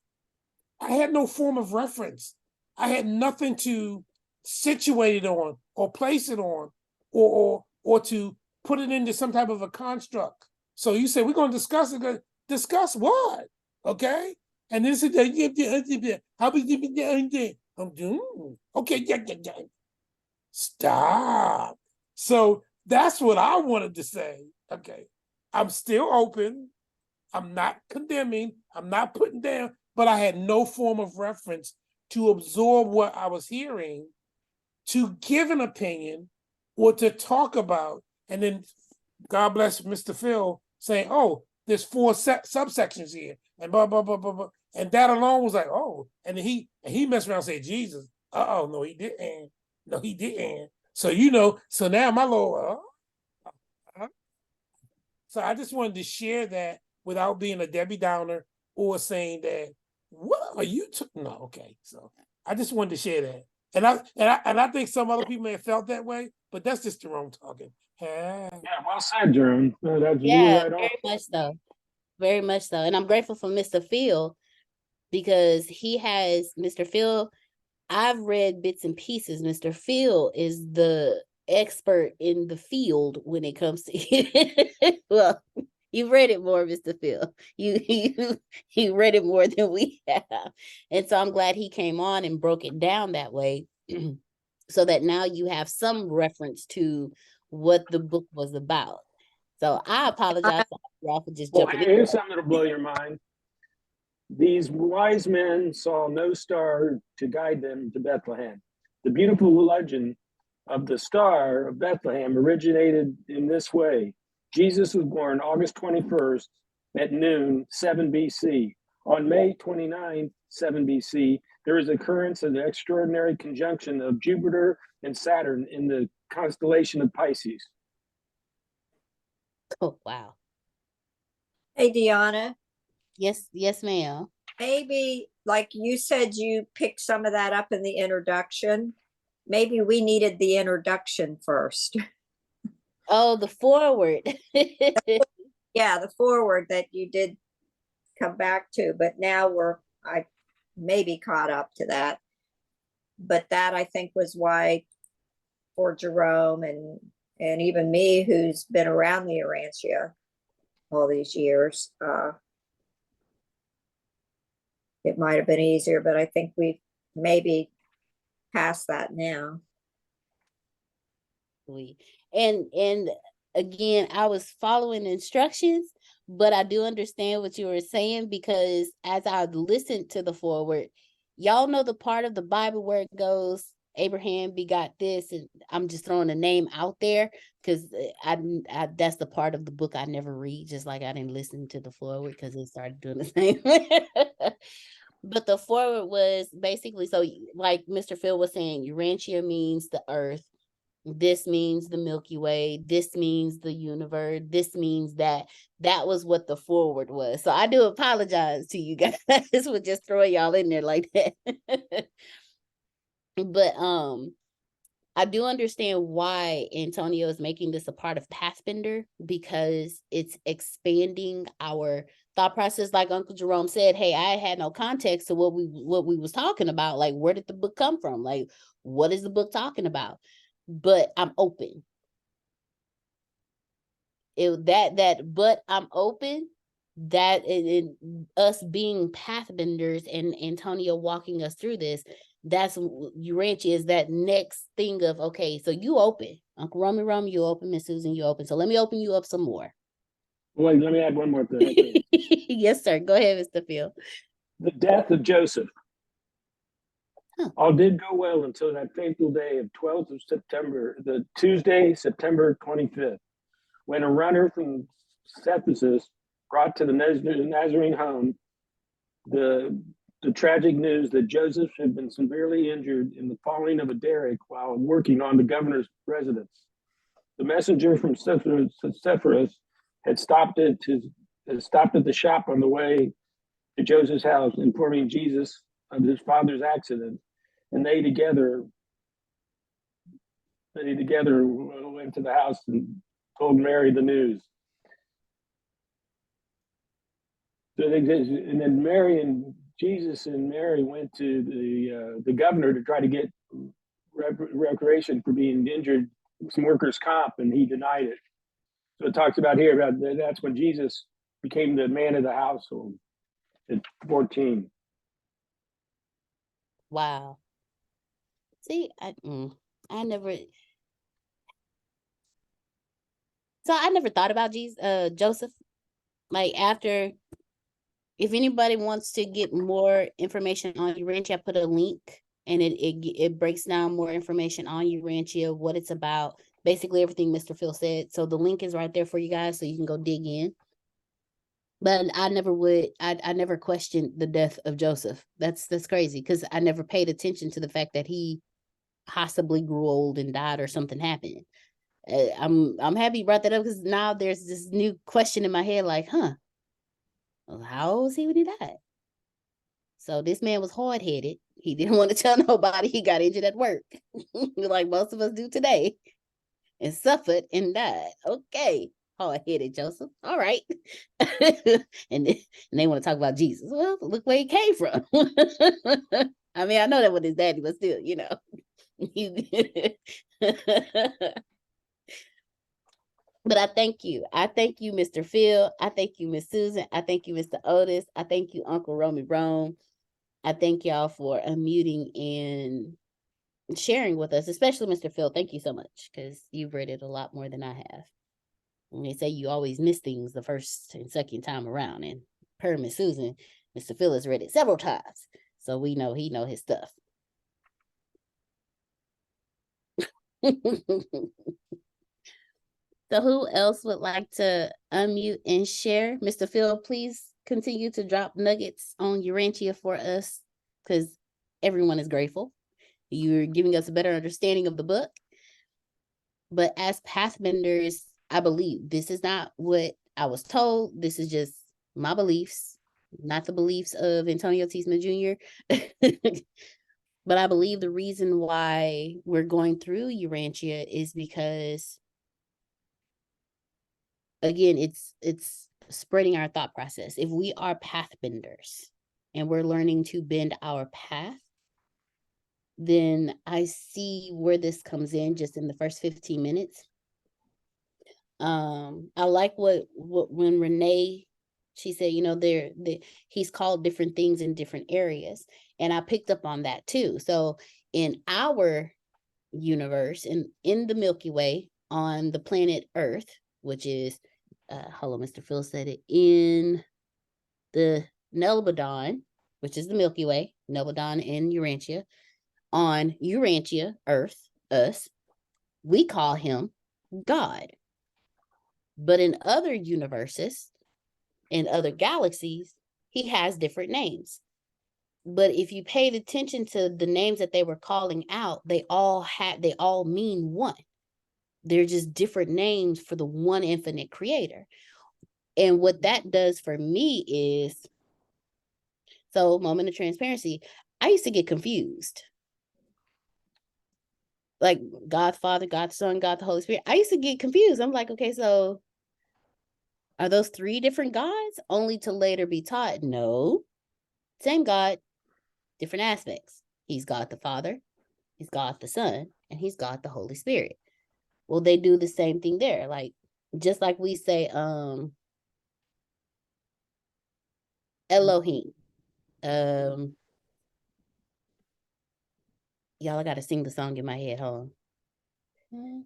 I had no form of reference. I had nothing to situate it on or place it on or to put it into some type of a construct. So you say we're going to discuss it. Discuss what? Okay. And then say how I'm doing. Okay, yeah. Stop. So that's what I wanted to say. Okay. I'm still open. I'm not condemning, I'm not putting down, but I had no form of reference to absorb what I was hearing, to give an opinion, or to talk about. And then, God bless Mr. Phil, saying, oh, there's 4 subsections here, and blah, blah, blah, blah, blah. And that alone was like, oh, and he messed around and said, Jesus. Uh-oh, no, he didn't. No, he didn't. So, so now my Lord, so I just wanted to share that without being a Debbie Downer or saying that, what are you no, okay. So I just wanted to share that. And I think some other people may have felt that way, but that's just Jerome talking. Yeah, well said, Jerome. No, that's you were Yeah, right on. very much so. Very much so. And I'm grateful for Mr. Phil because he has Mr. Phil. I've read bits and pieces. Mr. Phil is the expert in the field when it comes to well, you've read it more, Mr. Phil. You read it more than we have. And so I'm glad he came on and broke it down that way. So that now you have some reference to what the book was about. So I apologize to y'all for just Well, jumping in. here's something that'll blow your mind. These wise men saw no star to guide them to Bethlehem. The beautiful legend of the Star of Bethlehem originated in this way. Jesus was born August 21st at noon, 7 BC. On May 29, 7 BC, there is occurrence of the extraordinary conjunction of Jupiter and Saturn in the constellation of Pisces. Oh, wow. hey, Deanna, Yes, ma'am. maybe like you said, you picked some of that up in the introduction. Maybe we needed the introduction first. Oh, the forward. Yeah, the forward that you did come back to, but now I maybe caught up to that. But that I think was why for Jerome and even me, who's been around the Urantia all these years, it might have been easier, but I think we maybe past that now. And again, I was following instructions, but I do understand what you were saying, because as I listened to the forward, y'all know the part of the Bible where it goes, Abraham begot this, and I'm just throwing a name out there because I that's the part of the book I never read, just like I didn't listen to the forward because it started doing the same. But the forward was basically, so like Mr. Phil was saying, Urantia means the earth. This means the Milky Way. This means the universe. This means that. That was what the forward was. So I do apologize to you guys for just throwing y'all in there like that. But I do understand why Antonio is making this a part of Pathfinder, because it's expanding our thought process. Like Uncle Jerome said, hey, I had no context to what we was talking about. Like, where did the book come from? Like, what is the book talking about? But I'm open. But I'm open, that in us being pathbenders and Antonio walking us through this, that's Urantia is that next thing of, okay, so you open, Uncle Romy, you open, Miss Susan, you open. So let me open you up some more. Wait, let me add one more thing. Yes, sir. Go ahead, Mr. Phil. The death of Joseph. Huh. All did go well until that fateful day of 12th of September, the Tuesday, September 25th, when a runner from Ephesus brought to the Nazarene home the tragic news that Joseph had been severely injured in the falling of a derrick while working on the governor's residence. The messenger from Sepphoris had stopped at the shop on the way to Joseph's house, informing Jesus of his father's accident, and they together went to the house and told Mary the news. So and then Mary and Jesus and Mary went to the governor to try to get reparation for being injured, some workers' comp, and he denied it. So it talks about here about that's when Jesus became the man of the household at 14. Wow. See, I never. So I never thought about Joseph. Like, after, if anybody wants to get more information on Urantia, I put a link, and it breaks down more information on Urantia, what it's about, basically everything Mr. Phil said. So the link is right there for you guys, so you can go dig in. But I never questioned the death of Joseph. That's crazy, because I never paid attention to the fact that he possibly grew old and died or something happened. I'm happy you brought that up, because now there's this new question in my head, like, well, how old was he when he died? So this man was hard-headed. He didn't want to tell nobody he got injured at work, like most of us do today, and suffered and died. Okay, hard-headed Joseph. All right. and they want to talk about Jesus. Well, look where he came from. I mean, I know that was his daddy, but still, you know. But I thank you. I thank you, Mr. Phil. I thank you, Miss Susan. I thank you, Mr. Otis. I thank you, Uncle Romy Rome. I thank y'all for unmuting and sharing with us, especially Mr. Phil. Thank you so much, because you've read it a lot more than I have. And they say you always miss things the first and second time around. And per Miss Susan, Mr. Phil has read it several times. So we know he know his stuff. So who else would like to unmute and share? Mr. Phil, please continue to drop nuggets on Urantia for us, because everyone is grateful. You're giving us a better understanding of the book. But as Pathbenders, I believe this is not what I was told. This is just my beliefs, not the beliefs of Antonio T. Smith Jr. But I believe the reason why we're going through Urantia is because, again, it's spreading our thought process. If we are pathbenders and we're learning to bend our path, then I see where this comes in just in the first 15 minutes. I like what when Renee She said, he's called different things in different areas. And I picked up on that too. So in our universe, in the Milky Way, on the planet Earth, which is, hello, Mr. Phil said it, in the Nelbadon, which is the Milky Way, Nelbadon and Urantia. On Urantia, Earth, us, we call him God. But in other universes, in other galaxies, he has different names. But if you paid attention to the names that they were calling out, they all mean one. They're just different names for the one infinite creator. And what that does for me is, so moment of transparency, I used to get confused. Like God Father, God Son, God the Holy Spirit. I used to get confused. I'm like, okay, so are those three different gods? Only to later be taught, no, same God, different aspects. He's God the Father, he's God the Son, and he's God the Holy Spirit. Well, they do the same thing there. Like, just like we say, Elohim. Y'all, I gotta sing the song in my head. Hold on.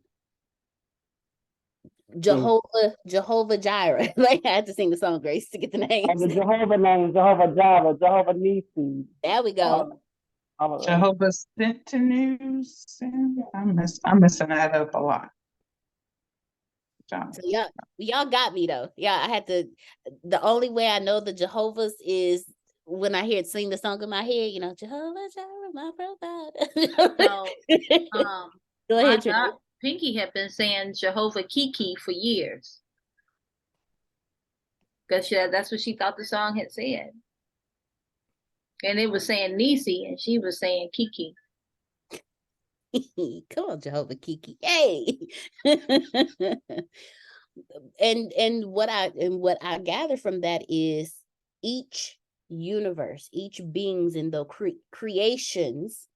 Jehovah Jireh. Like, I had to sing the song, Grace, to get the names. The Jehovah name, Jehovah Jireh, Jehovah Nisi. There we go. Jehovah News. I'm messing that up a lot. So y'all got me though. Yeah, I had to. The only way I know the Jehovah's is when I hear it sing the song in my head. Jehovah Jireh, my provider. So, go ahead, Pinky had been saying Jehovah Kiki for years. Because that's what she thought the song had said. And it was saying Nisi, and she was saying Kiki. Come on, Jehovah Kiki. Hey. and what I gather from that is each universe, each beings in the creations,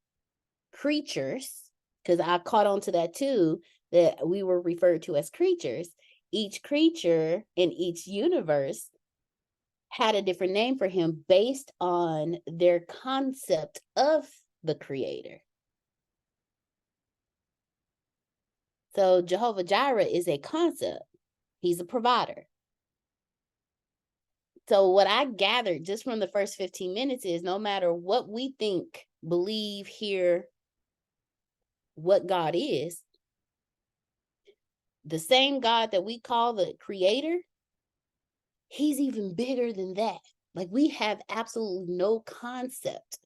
creatures, because I caught on to that too, that we were referred to as creatures. Each creature in each universe had a different name for him based on their concept of the creator. So Jehovah Jireh is a concept. He's a provider. So what I gathered just from the first 15 minutes is no matter what we think, believe, hear, what God is, the same God that we call the creator, he's even bigger than that. Like, we have absolutely no concept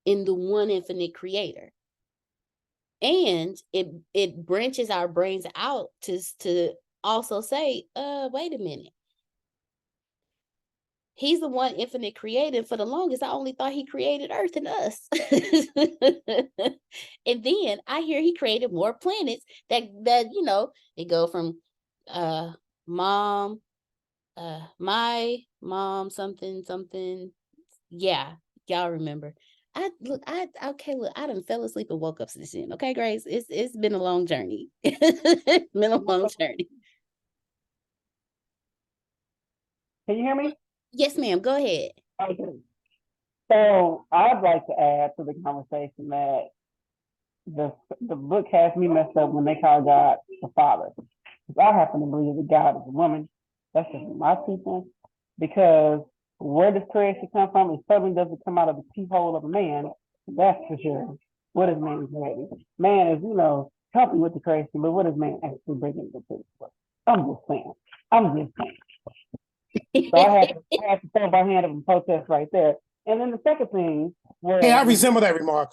in the one infinite creator. And it branches our brains out to also say, wait a minute. He's the one infinite creator. For the longest, I only thought he created Earth and us. And then I hear he created more planets that it go from mom, my mom, something. Yeah, y'all remember. I done fell asleep and woke up since then. Okay, Grace, it's been a long journey. It's been a long journey. Can you hear me? Yes, ma'am. Go ahead. Okay. So I'd like to add to the conversation that the book has me messed up when they call God the Father. Because I happen to believe that God is a woman. That's just my teaching. Because where does creation come from? It certainly doesn't come out of the keyhole of a man. That's for sure. What is man creating? Man is, helping with the creation, but what is man actually bringing to the world? I'm just saying. So I had to throw my hand up and protest right there. And then the second thing was, hey, I resemble that remark.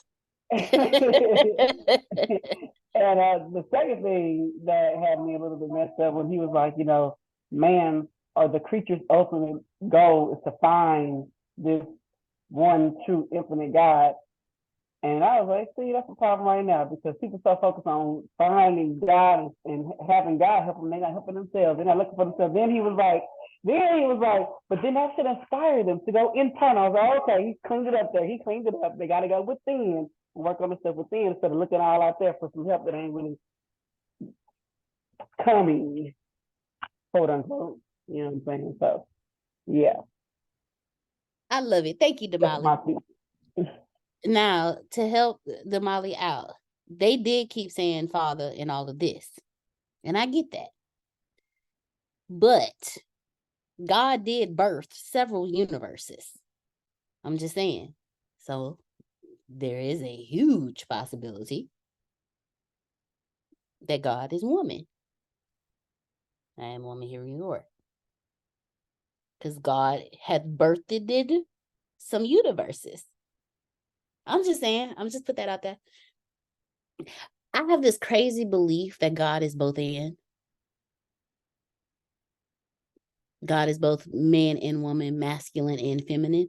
And the second thing that had me a little bit messed up when he was like, man or the creature's ultimate goal is to find this one true infinite God. And I was like, see, that's a problem right now because people so focused on finding God and having God help them, they're not helping themselves. They're not looking for themselves. Then he was like, but then that should inspire them to go internal. I was like, okay, he cleaned it up there. He cleaned it up. They got to go within and work on the stuff within instead of looking all out there for some help that ain't really coming, quote unquote. You know what I'm saying? So Yeah, I love it. Thank you, that's Damali. my piece. Now, to help Damali out, they did keep saying father in all of this. And I get that. But God did birth several universes. I'm just saying. So there is a huge possibility that God is woman. I am woman here in New York. Because God had birthed some universes. I'm just saying, I'm just put that out there. I have this crazy belief that God is both and. God is both man and woman, masculine and feminine.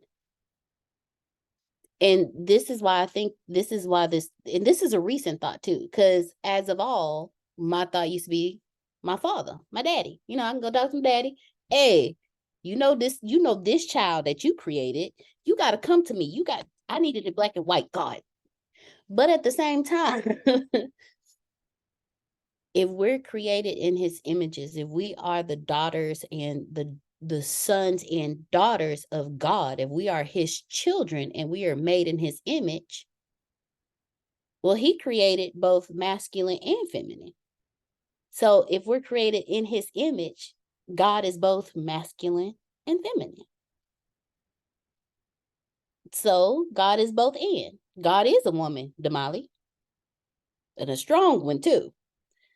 And this is why I think this is a recent thought too, because as of all, my thought used to be my father, my daddy. You know, I can go talk to daddy. Hey, you know this child that you created, you got to come to me. I needed it black and white, God. But at the same time, if we're created in his images, if we are the daughters and the sons and daughters of God, if we are his children and we are made in his image, well, he created both masculine and feminine. So if we're created in his image, God is both masculine and feminine. So God is both and. God is a woman, Damali, and a strong one too.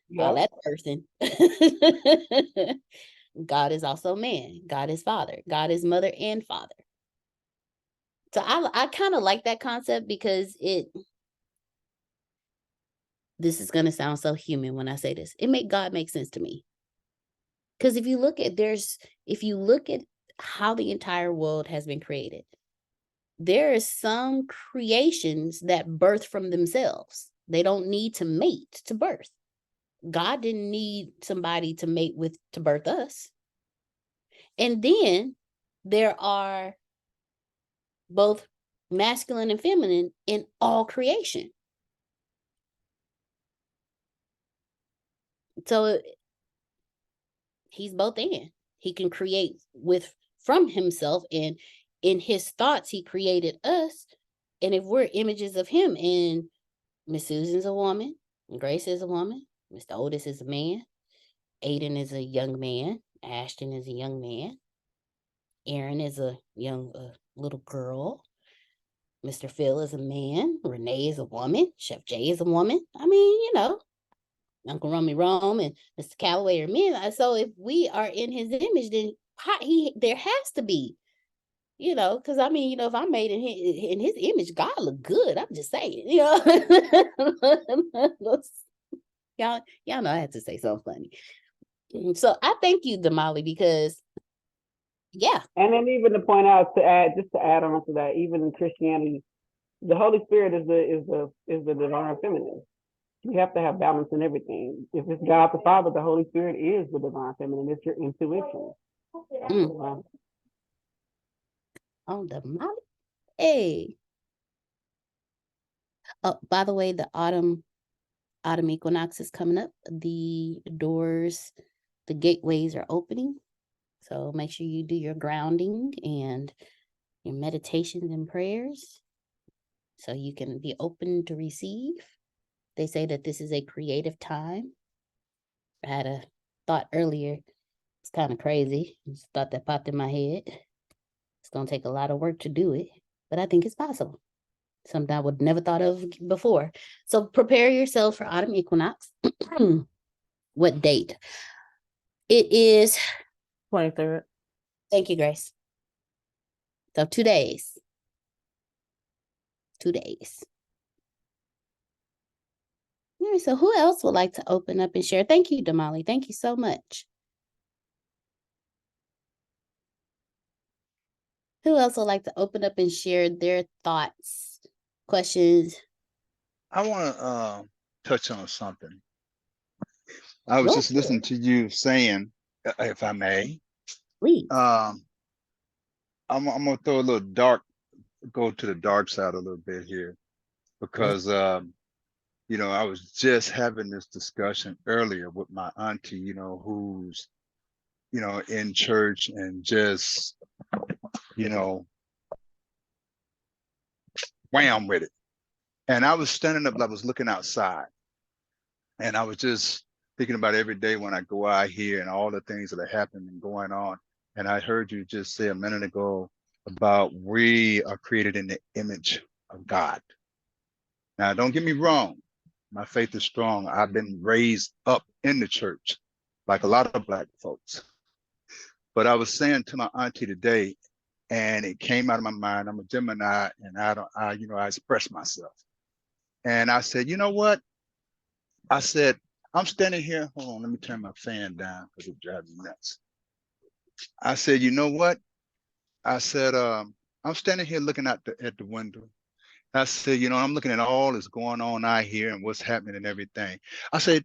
Yep. That person. God is also man. God is father. God is mother and father. So I kind of like that concept because this is going to sound so human when I say this. God make sense to me. Because if you look at how the entire world has been created, there are some creations that birth from themselves. They don't need to mate to birth. God didn't need somebody to mate with to birth us. And then there are both masculine and feminine in all creation. So he's both and. He can create from himself, and in his thoughts, he created us. And if we're images of him, and Miss Susan's a woman, Grace is a woman, Mr. Otis is a man, Aiden is a young man, Ashton is a young man, Aaron is a young little girl, Mr. Phil is a man, Renee is a woman, Chef Jay is a woman. I mean, you know, Uncle Rummy Rome and Mr. Calloway are men. So if we are in his image, then there has to be, you know, because I mean, you know, if I'm made in his image, God look good. I'm just saying, you know. y'all know I had to say something funny. So I thank you, Damali, because yeah. And then even to point out, to add on to that, even in Christianity, the Holy Spirit is the divine feminine. You have to have balance in everything. If it's God the Father, the Holy Spirit is the divine feminine. It's your intuition. Oh, Damali. Hey. Oh, by the way, the autumn equinox is coming up. The doors, the gateways are opening. So make sure you do your grounding and your meditations and prayers so you can be open to receive. They say that this is a creative time. I had a thought earlier. It's kind of crazy. Just thought that popped in my head. It's going to take a lot of work to do it, but I think it's possible. Something I would never thought of before. So prepare yourself for autumn equinox. What date? It is 23rd. Thank you, Grace. So 2 days. 2 days. All right, so who else would like to open up and share? Thank you, Damali. Thank you so much. Who else would like to open up and share their thoughts, questions? I want to touch on something. I was just listening to you saying, if I may, please. I'm gonna throw a little go to the dark side a little bit here, because you know, I was just having this discussion earlier with my auntie, you know, who's, you know, in church and just you know, wham with it. And I was standing up, I was looking outside, and I was just thinking about every day when I go out here and all the things that are happening and going on. And I heard you just say a minute ago about we are created in the image of God. Now, don't get me wrong. My faith is strong. I've been raised up in the church like a lot of Black folks. But I was saying to my auntie today, and it came out of my mind, I'm a Gemini, and I express myself. And I said, you know what? I said, I'm standing here. Hold on, let me turn my fan down because it drives me nuts. I said, you know what? I said, I'm standing here looking at the window. I said, you know, I'm looking at all that's going on out here and what's happening and everything. I said,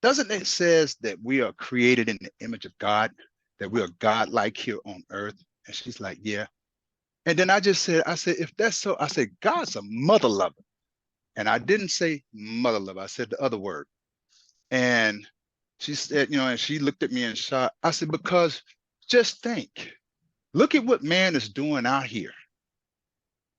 doesn't it says that we are created in the image of God, that we are God-like here on earth? And she's like, yeah. And then I said, if that's so, I said, God's a mother lover. And I didn't say mother lover, I said the other word. And she said, you know, and she looked at me in shock. I said, because just think, look at what man is doing out here.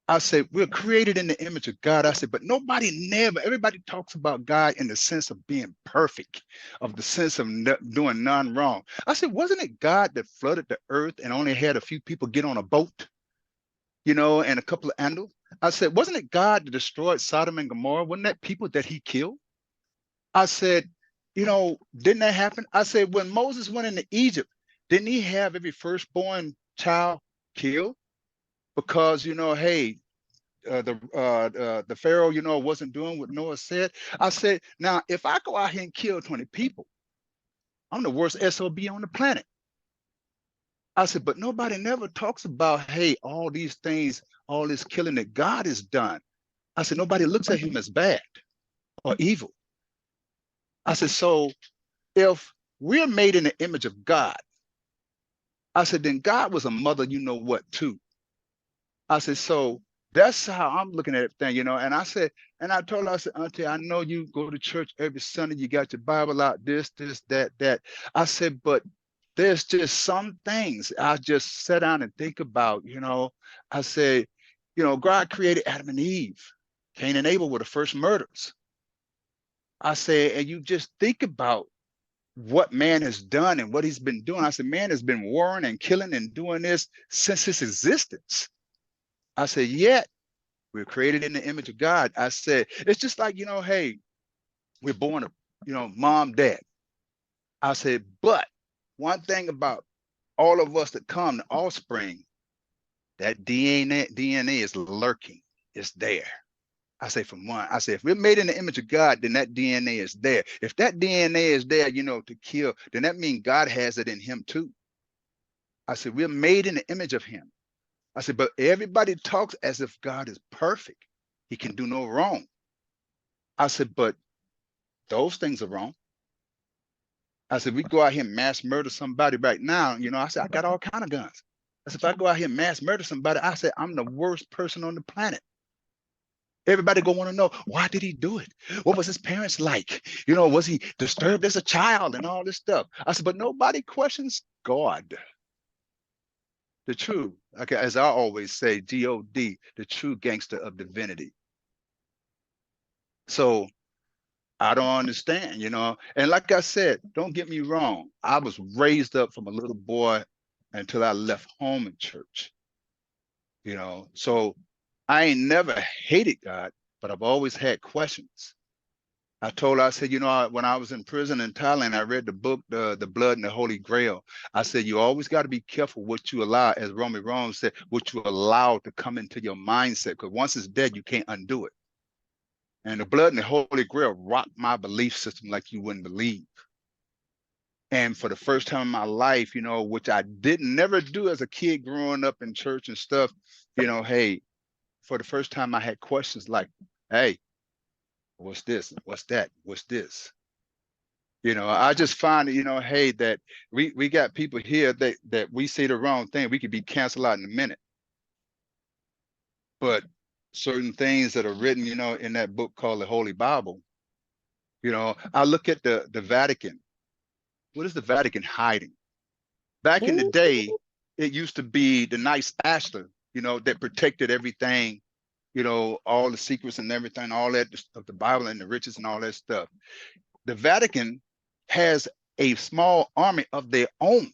I said, we're created in the image of God. I said, but everybody talks about God in the sense of being perfect, of the sense of doing none wrong. I said, wasn't it God that flooded the earth and only had a few people get on a boat, you know, and a couple of animals? I said, wasn't it God that destroyed Sodom and Gomorrah? Wasn't that people that he killed? I said, you know, didn't that happen? I said, when Moses went into Egypt, didn't he have every firstborn child killed? Because, you know, hey, the Pharaoh, you know, wasn't doing what Noah said. I said, now, if I go out here and kill 20 people, I'm the worst SOB on the planet. I said, but nobody never talks about, hey, all these things, all this killing that God has done. I said, nobody looks at him as bad or evil. I said, so if we're made in the image of God, I said, then God was a mother, you know what, too. I said, so that's how I'm looking at everything, you know. And I said, and I told her, I said, Auntie, I know you go to church every Sunday, you got your Bible out, this, that. I said, but there's just some things I just sit down and think about, you know. I said, you know, God created Adam and Eve. Cain and Abel were the first murderers. I said, and you just think about what man has done and what he's been doing. I said, man has been warring and killing and doing this since his existence. I said, yet we're created in the image of God. I said, it's just like, you know, hey, we're born of, you know, mom, dad. I said, but one thing about all of us that come, the offspring, that DNA is lurking. It's there. I say, from one, I say, if we're made in the image of God, then that DNA is there. If that DNA is there, you know, to kill, then that means God has it in him too. I said, we're made in the image of him. I said, but everybody talks as if God is perfect. He can do no wrong. I said, but those things are wrong. I said, we go out here and mass murder somebody right now. You know, I said, I got all kind of guns. I said, if I go out here and mass murder somebody, I said, I'm the worst person on the planet. Everybody gonna want to know, why did he do it? What was his parents like? You know, was he disturbed as a child and all this stuff? I said, but nobody questions God. The true, okay, as I always say, God, the true gangster of divinity. So I don't understand, you know. And like I said, don't get me wrong. I was raised up from a little boy until I left home in church, you know. So I ain't never hated God, but I've always had questions. I told her, I said, you know, when I was in prison in Thailand, I read the book, The Blood and the Holy Grail. I said, you always got to be careful what you allow, as Romy Rome said, what you allow to come into your mindset, because once it's dead, you can't undo it. And the blood and the Holy Grail rocked my belief system like you wouldn't believe. And for the first time in my life, you know, which I didn't never do as a kid growing up in church and stuff, you know, hey, for the first time I had questions like, hey, what's this? What's that? What's this? You know, I just find, you know, hey, that we got people here that we say the wrong thing, we could be canceled out in a minute. But certain things that are written, you know, in that book called the Holy Bible, you know, I look at the Vatican. What is the Vatican hiding? Back in the day, it used to be the nice Ashland, that protected everything, all the secrets and everything, all that of the Bible and the riches and all that stuff. The Vatican has a small army of their own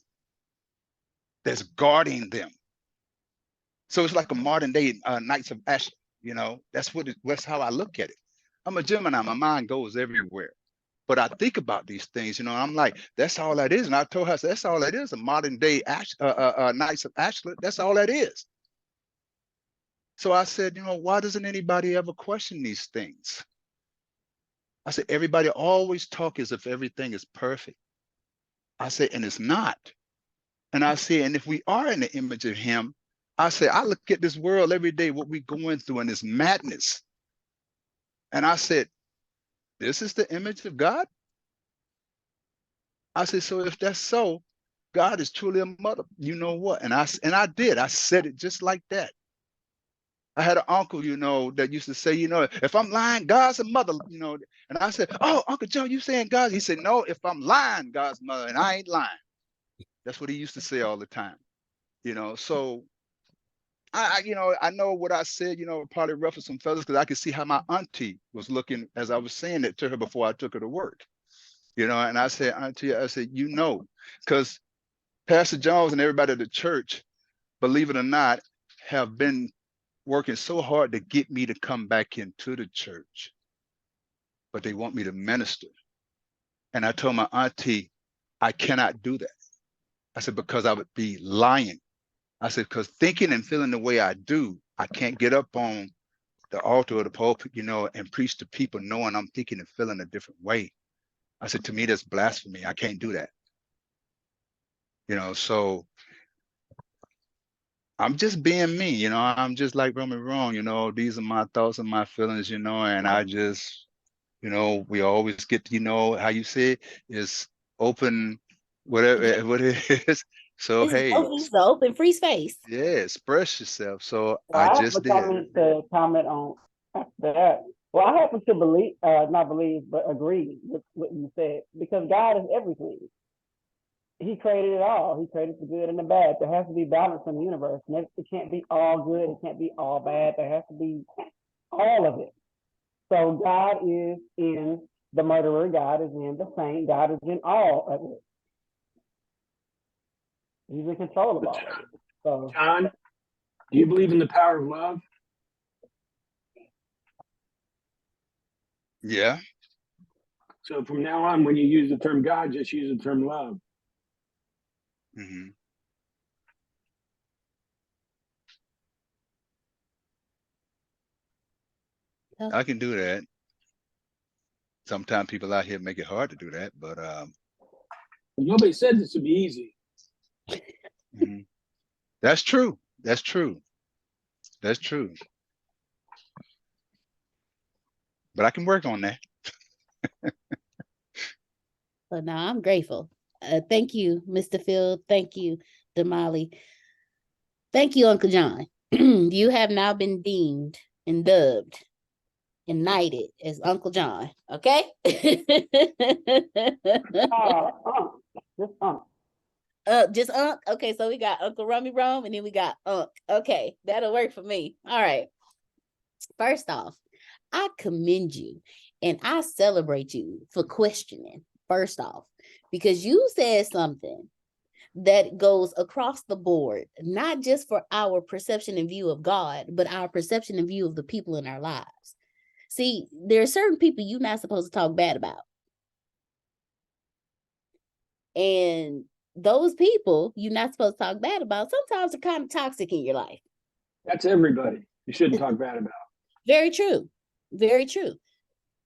that's guarding them. So it's like a modern day Knights of Ashland, that's how I look at it. I'm a Gemini, my mind goes everywhere. But I think about these things, I'm like, that's all that is. And I told her, that's all that is, a modern day Knights of Ashland. That's all that is. So I said, why doesn't anybody ever question these things? I said, everybody always talk as if everything is perfect. I said, and it's not. And I said, and if we are in the image of him, I said, I look at this world every day, what we're going through and this madness. And I said, this is the image of God? I said, so if that's so, God is truly a mother. You know what? And I did. I said it just like that. I had an uncle, that used to say, if I'm lying, God's a mother, And I said, oh, Uncle Joe, you saying God? He said, no, if I'm lying, God's mother, and I ain't lying. That's what he used to say all the time. So I know what I said, probably ruffled some feathers because I could see how my auntie was looking as I was saying it to her before I took her to work. And I said, Auntie, because Pastor Jones and everybody at the church, believe it or not, have been working so hard to get me to come back into the church, but they want me to minister. And I told my auntie, I cannot do that. I said, because I would be lying. I said, because thinking and feeling the way I do, I can't get up on the altar or the pulpit, and preach to people knowing I'm thinking and feeling a different way. I said, to me, that's blasphemy. I can't do that. So I'm just being me, I'm just like Roman wrong, these are my thoughts and my feelings, and I just, we always get, how you say it is open, whatever what it is. So This is hey, the open free space. yeah, express yourself. So Well, I I have just a did. comment on after that. Well, I happen to believe, not believe, but agree with what you said, because God is everything. He created it all. He created the good and the bad. There has to be balance in the universe. And it can't be all good. It can't be all bad. There has to be all of it. So God is in the murderer. God is in the saint. God is in all of it. He's in control of all of it. So, John, do you believe in the power of love? Yeah. So from now on, when you use the term God, just use the term love. Mm-hmm. I can do that. Sometimes people out here make it hard to do that, but nobody said this would be easy. Mm-hmm. That's true. That's true. That's true. But I can work on that. But no, I'm grateful. Thank you, Mr. Field. Thank you, Damali. Thank you, Uncle John. You have now been deemed and dubbed and knighted as Uncle John. Okay? Just Unc. Okay, so we got Uncle Rummy Rome and then we got Unc. Okay, that'll work for me. All right. First off, I commend you and I celebrate you for questioning, first off, because you said something that goes across the board, not just for our perception and view of God, but our perception and view of the people in our lives. See, there are certain people you're not supposed to talk bad about. And those people you're not supposed to talk bad about sometimes are kind of toxic in your life. That's everybody. You shouldn't talk bad about. Very true. Very true.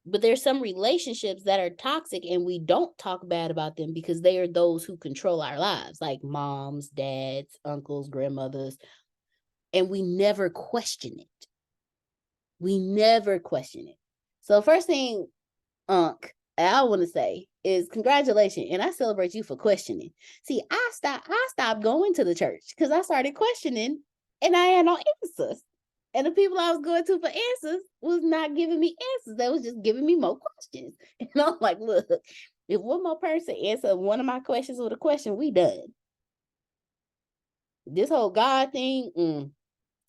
But there's some relationships that are toxic and we don't talk bad about them because they are those who control our lives, like moms, dads, uncles, grandmothers. And we never question it. We never question it. So first thing, Unc, I want to say is congratulations. And I celebrate you for questioning. See, I stopped going to the church because I started questioning and I had no answers. And the people I was going to for answers was not giving me answers. They was just giving me more questions. And I'm like, look, if one more person answer one of my questions with a question, we done. This whole God thing,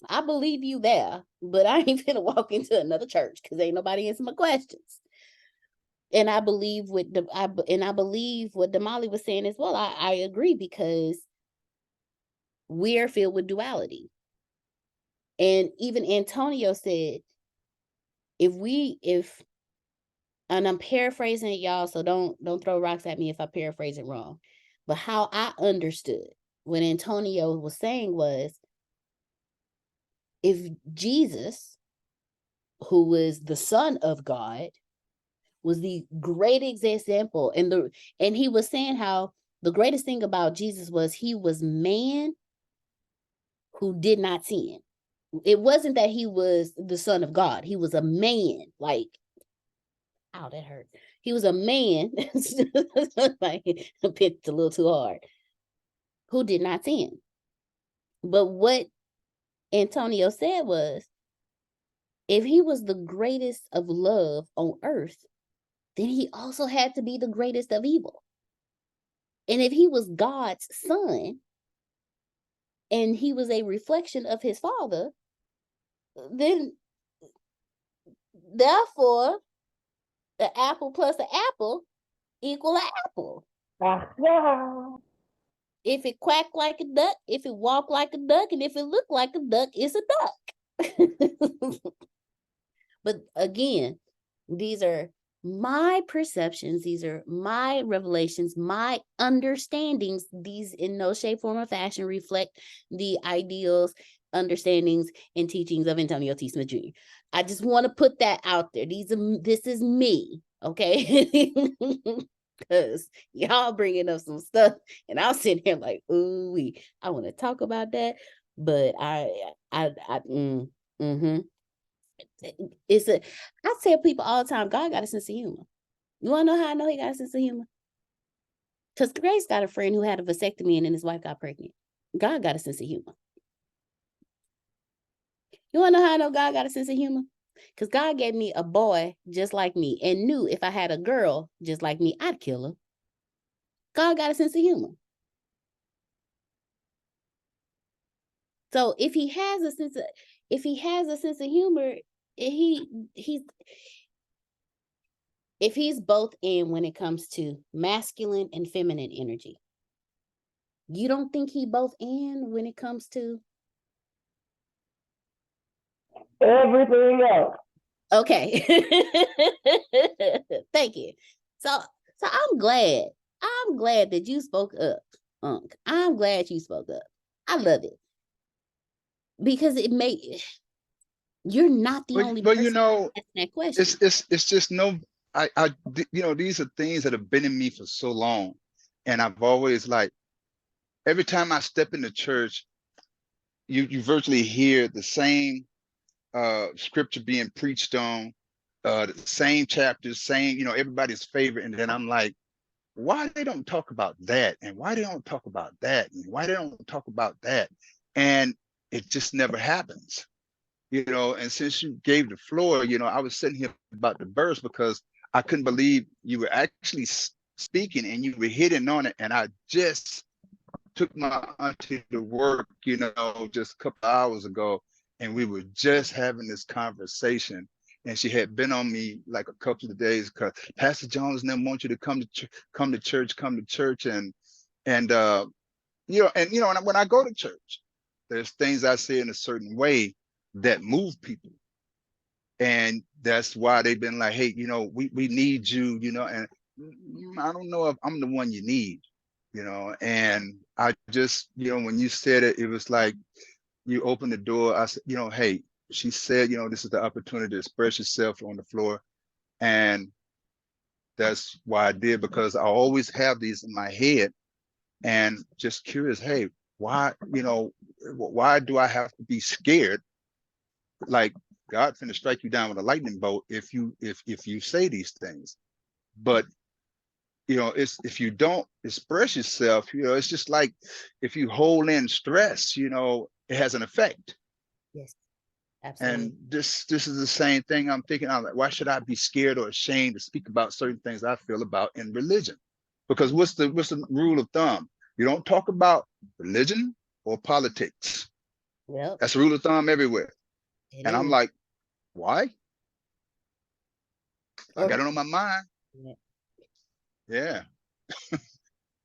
I believe you there, but I ain't finna walk into another church because ain't nobody answering my questions. And I believe I believe what Damali was saying as well. I agree, because we're filled with duality. And even Antonio said, and I'm paraphrasing it, y'all, so don't throw rocks at me if I paraphrase it wrong. But how I understood what Antonio was saying was, if Jesus, who was the Son of God, was the greatest example, and he was saying how the greatest thing about Jesus was he was man who did not sin. It wasn't that he was the Son of God. He was a man, like, ow, that hurt. He was a man, like, I pitched a little too hard, who did not sin. But what Antonio said was, if he was the greatest of love on earth, then he also had to be the greatest of evil. And if he was God's son, and he was a reflection of his father, then therefore, the apple plus the apple equal an apple. If it quack like a duck, if it walk like a duck, and if it look like a duck, it's a duck. But again, these are my perceptions, these are my revelations, my understandings. These in no shape, form, or fashion reflect the ideals, understandings, and teachings of Antonio T. Smith Jr. I just want to put that out there. This is me, okay? Because y'all bringing up some stuff, and I'll sit here like, ooh, I want to talk about that, but it's I tell people all the time, God got a sense of humor. You want to know how I know he got a sense of humor? Because Grace got a friend who had a vasectomy and then his wife got pregnant. God got a sense of humor. You want to know how I know God got a sense of humor? Because God gave me a boy just like me and knew if I had a girl just like me, I'd kill her. God got a sense of humor. So if he has a sense of humor, if he's both in when it comes to masculine and feminine energy, you don't think he both in when it comes to everything else? Okay. Thank you. So I'm glad that you spoke up, Unc. I'm glad you spoke up. I love it. Because you're not the only but person asking that question. it's just no, these are things that have been in me for so long, and I've always, like, every time I step into church, you virtually hear the same scripture being preached on, the same chapters, same, everybody's favorite, and then I'm like, why they don't talk about that, and why they don't talk about that, and why they don't talk about that, and it just never happens. And since you gave the floor, I was sitting here about the verse because I couldn't believe you were actually speaking and you were hitting on it. And I just took my auntie to work, just a couple hours ago, and we were just having this conversation. And she had been on me like a couple of days because Pastor Jones never want you to come to church, and when I go to church, there's things I say in a certain way that move people, and that's why they've been like, hey, we need you, and I don't know if I'm the one you need, and I just, when you said it, it was like you opened the door. I said, hey, she said, this is the opportunity to express yourself on the floor, and that's why I did, because I always have these in my head, and just curious, hey, why do I have to be scared? Like, God finna strike you down with a lightning bolt if you say these things. But it's, if you don't express yourself, it's just like if you hold in stress, it has an effect. Yes, absolutely. And this is the same thing I'm thinking. I'm like, why should I be scared or ashamed to speak about certain things I feel about in religion? Because what's the rule of thumb? You don't talk about religion, or politics. Yep. That's a rule of thumb everywhere. It And I'm is. like, why? I Or got it on my mind. yeah. Yeah.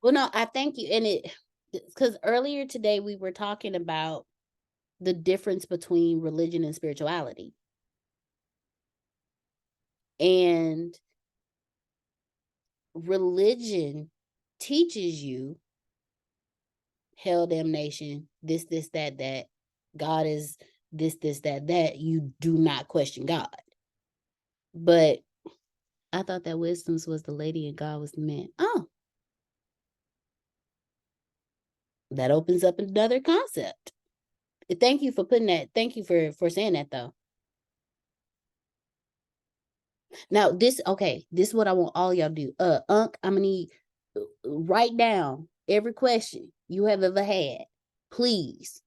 Well, no, I thank you. And because earlier today we were talking about the difference between religion and spirituality. And religion teaches you hell, damnation, this, that. God is this, that. You do not question God. But I thought that wisdom was the lady and God was the man. Oh, that opens up another concept. Thank you for putting that. Thank you for saying that, though. Now, this is what I want all y'all to do. Unc, I'm gonna need write down every question you have ever had, please.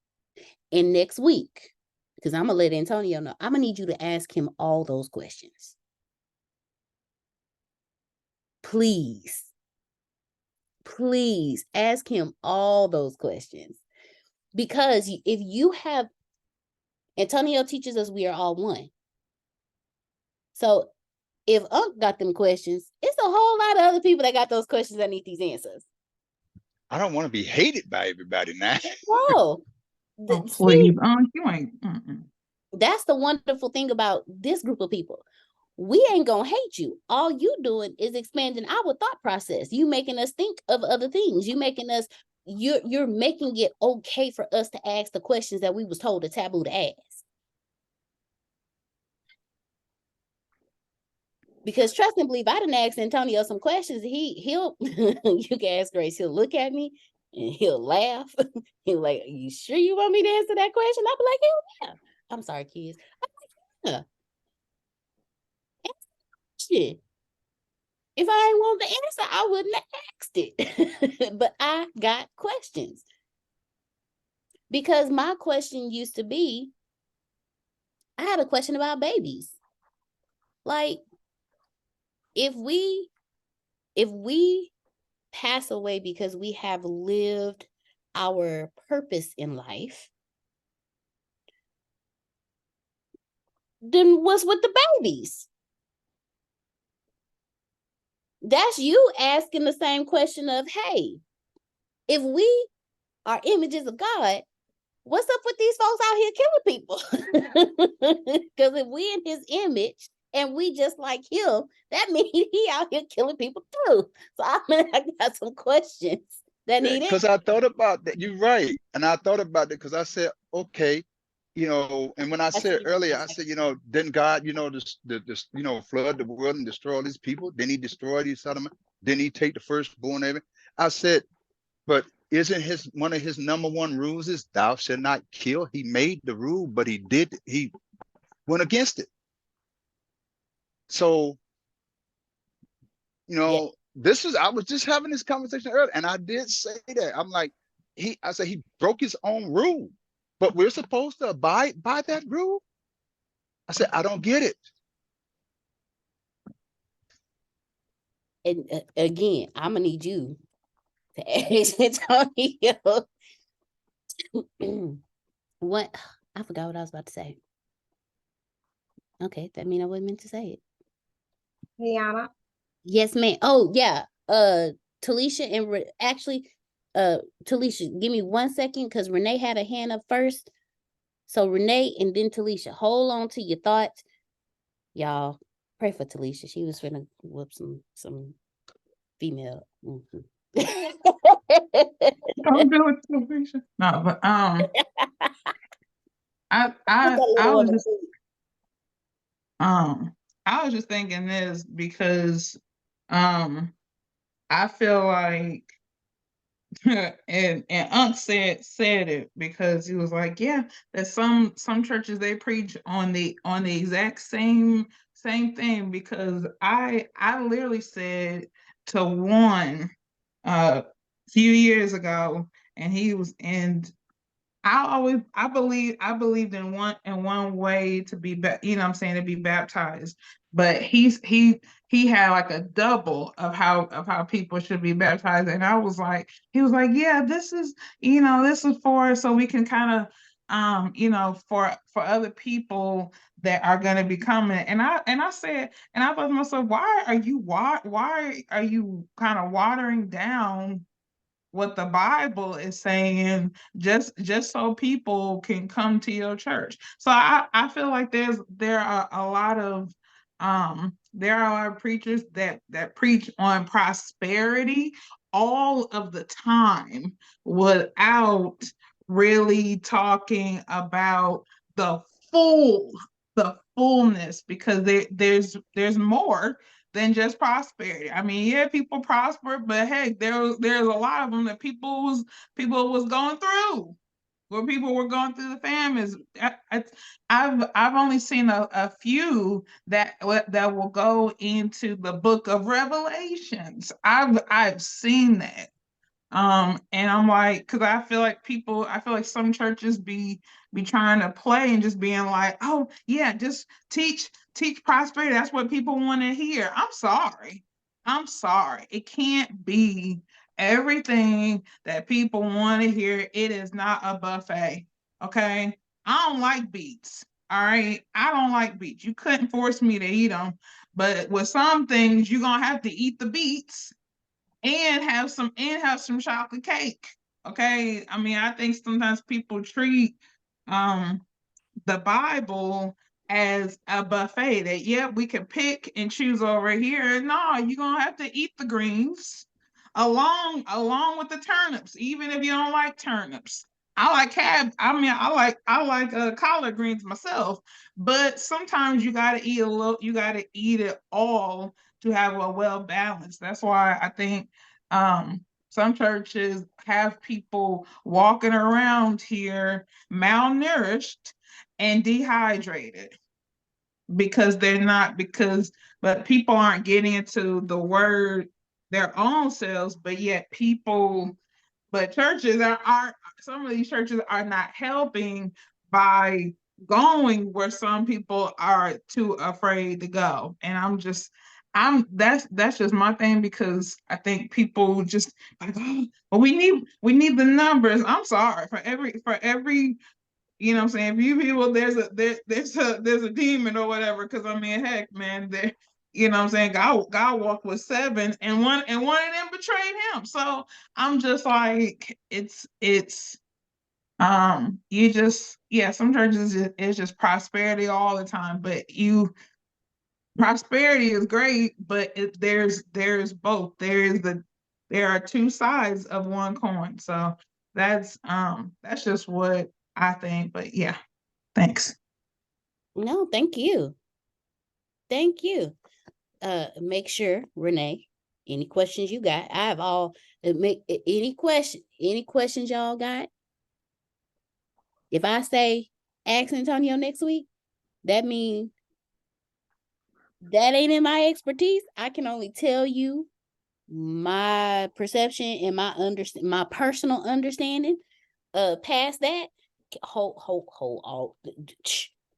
And next week, because I'm gonna let Antonio know, I'm gonna need you to ask him all those questions. Please ask him all those questions. Because if you have, Antonio teaches us we are all one. So if Unc got them questions, it's a whole lot of other people that got those questions that need these answers. I don't want to be hated by everybody now. Whoa. Please, you ain't. That's the wonderful thing about this group of people. We ain't gonna hate you. All you doing is expanding our thought process. You making us think of other things. You're making it okay for us to ask the questions that we was told are taboo to ask. Because trust and believe, I didn't ask Antonio some questions. He'll you can ask Grace, he'll look at me and he'll laugh. He'll like, you sure you want me to answer that question? I'll be like, hell yeah. I'm sorry, kids. I'm like, yeah. Shit. If I ain't want the answer, I wouldn't have asked it. But I got questions. Because my question used to be, I had a question about babies. Like, if we pass away because we have lived our purpose in life, then what's with the babies? That's you asking the same question of, hey, if we are images of God, what's up with these folks out here killing people? Because if we in his image and we just like him, that means he out here killing people too. So I got some questions that need it. Because I thought about that. You're right. And I thought about it because I said, okay, and when I said earlier, I said, didn't God, flood the world and destroy all these people? Then he destroyed these settlements. Then he take the firstborn. I said, but isn't one of his number one rules is thou shalt not kill? He made the rule, but he went against it. So, I was just having this conversation earlier, and I did say that. I'm like, I said he broke his own rule, but we're supposed to abide by that rule. I said, I don't get it. And again, I'm gonna need you to ask Antonio. What? I forgot what I was about to say. Okay, that means I wasn't meant to say it. Rihanna. Yes, ma'am. Oh, yeah. Talisha and actually, Talisha, give me 1 second because Renee had a hand up first. So Renee and then Talisha, hold on to your thoughts. Y'all, pray for Talisha. She was finna whoop some female. Mm-hmm. Don't do it, Talisha. No, but I was just thinking this because I feel like and Unc said it because he was like, yeah, that some churches they preach on the exact same thing, because I literally said to one few years ago, and he was I believed in one way to be, you know what I'm saying, to be baptized. But he had like a double of how people should be baptized. And I was like, he was like, yeah, this is, this is for, so we can kind of for other people that are going to be coming. And I said, and I thought to myself, why are you kind of watering down what the Bible is saying just so people can come to your church? So I feel like there are a lot of preachers that preach on prosperity all of the time without really talking about full the fullness, because there's more than just prosperity. I mean, yeah, people prosper, but hey, there's a lot of them that people was going through, where people were going through the famines. I've only seen a few that will go into the book of Revelations. I've seen that. And I'm like, because I feel like some churches be trying to play and just being like, oh yeah, just teach prosperity. That's what people want to hear. I'm sorry. It can't be everything that people want to hear. It is not a buffet. Okay. I don't like beets. All right. I don't like beets. You couldn't force me to eat them. But with some things, you're gonna have to eat the beets and have some chocolate cake. Okay. I mean, I think sometimes people treat the Bible as a buffet that, yeah, we can pick and choose over here. No, you're gonna have to eat the greens along with the turnips, even if you don't like turnips. I like collard greens myself, but sometimes you gotta eat it all to have a well balanced. That's why I think some churches have people walking around here malnourished and dehydrated because but people aren't getting into the word their own selves, but yet churches are some of these churches are not helping by going where some people are too afraid to go. And that's just my thing, because I think people just like, oh, well, we need the numbers. I'm sorry, for every you know what I'm saying, few people, there's a demon or whatever. Because I mean, heck, man, there, you know what I'm saying, God walked with seven, and one of them betrayed him. So I'm just like, you just, yeah, some churches it's just prosperity all the time. But prosperity is great, but there's both. There are two sides of one coin. So that's just what I think. But yeah, thanks. No, thank you. Thank you. Make sure, Renee, any questions you got, I have all, make any questions y'all got. If I say ask Antonio next week, that means that ain't in my expertise. I can only tell you my perception and my personal understanding. Past that, hold all.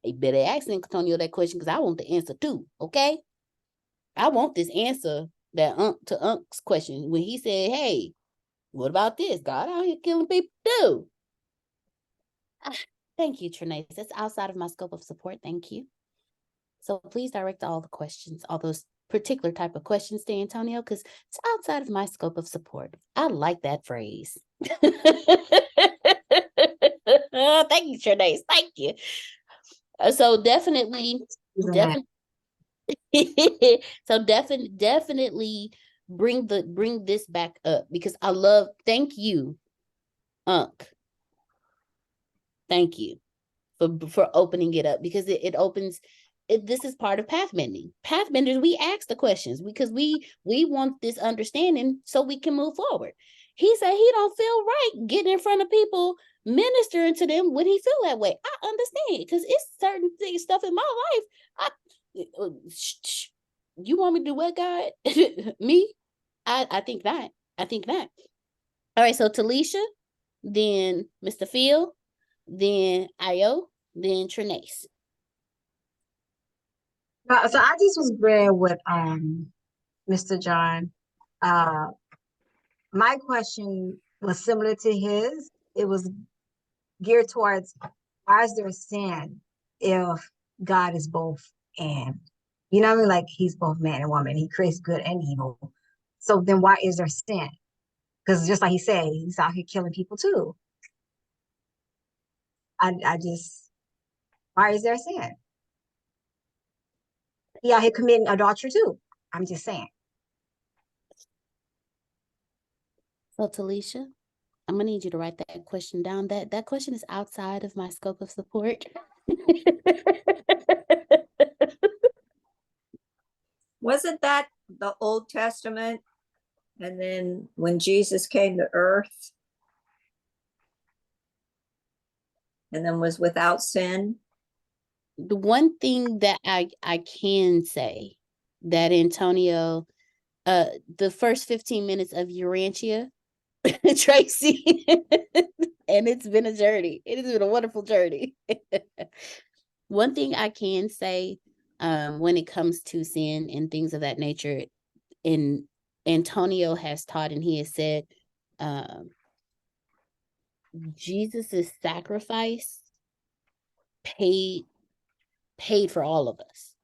You better ask Antonio that question, because I want the answer too. Okay, I want this answer that to Unc's question when he said, "Hey, what about this? God out here killing people too." Thank you, Trinace. That's outside of my scope of support. Thank you. So please direct all the questions, all those particular type of questions to Antonio, because it's outside of my scope of support. I like that phrase. Thank you, Trinace. Thank you. So definitely. So definitely bring this back up, because I love. Thank you, Unc. Thank you for opening it up, because it opens. This is part of pathbending. Pathbenders, we ask the questions because we want this understanding so we can move forward. He said he don't feel right getting in front of people, ministering to them when he feel that way. I understand, because it's certain things, stuff in my life. You want me to do what, God? Me? I think that. I think that. All right, so Talisha, then Mr. Phil, then Io, then Trinace. So I just was agreeing with Mr. John. My question was similar to his. It was geared towards, why is there sin if God is both and? You know what I mean? Like he's both man and woman. He creates good and evil. So then why is there sin? Because just like he said, he's out here killing people too. I just, why is there sin? He out here committing adultery too. I'm just saying. So Talisha, I'm gonna need you to write that question down. That question is outside of my scope of support. Wasn't that the Old Testament? And then when Jesus came to earth and then was without sin? The one thing that I can say that Antonio, the first 15 minutes of Urantia, Tracy, and it's been a journey. It has been a wonderful journey. One thing I can say, when it comes to sin and things of that nature, and Antonio has taught and he has said, Jesus's sacrifice paid for all of us.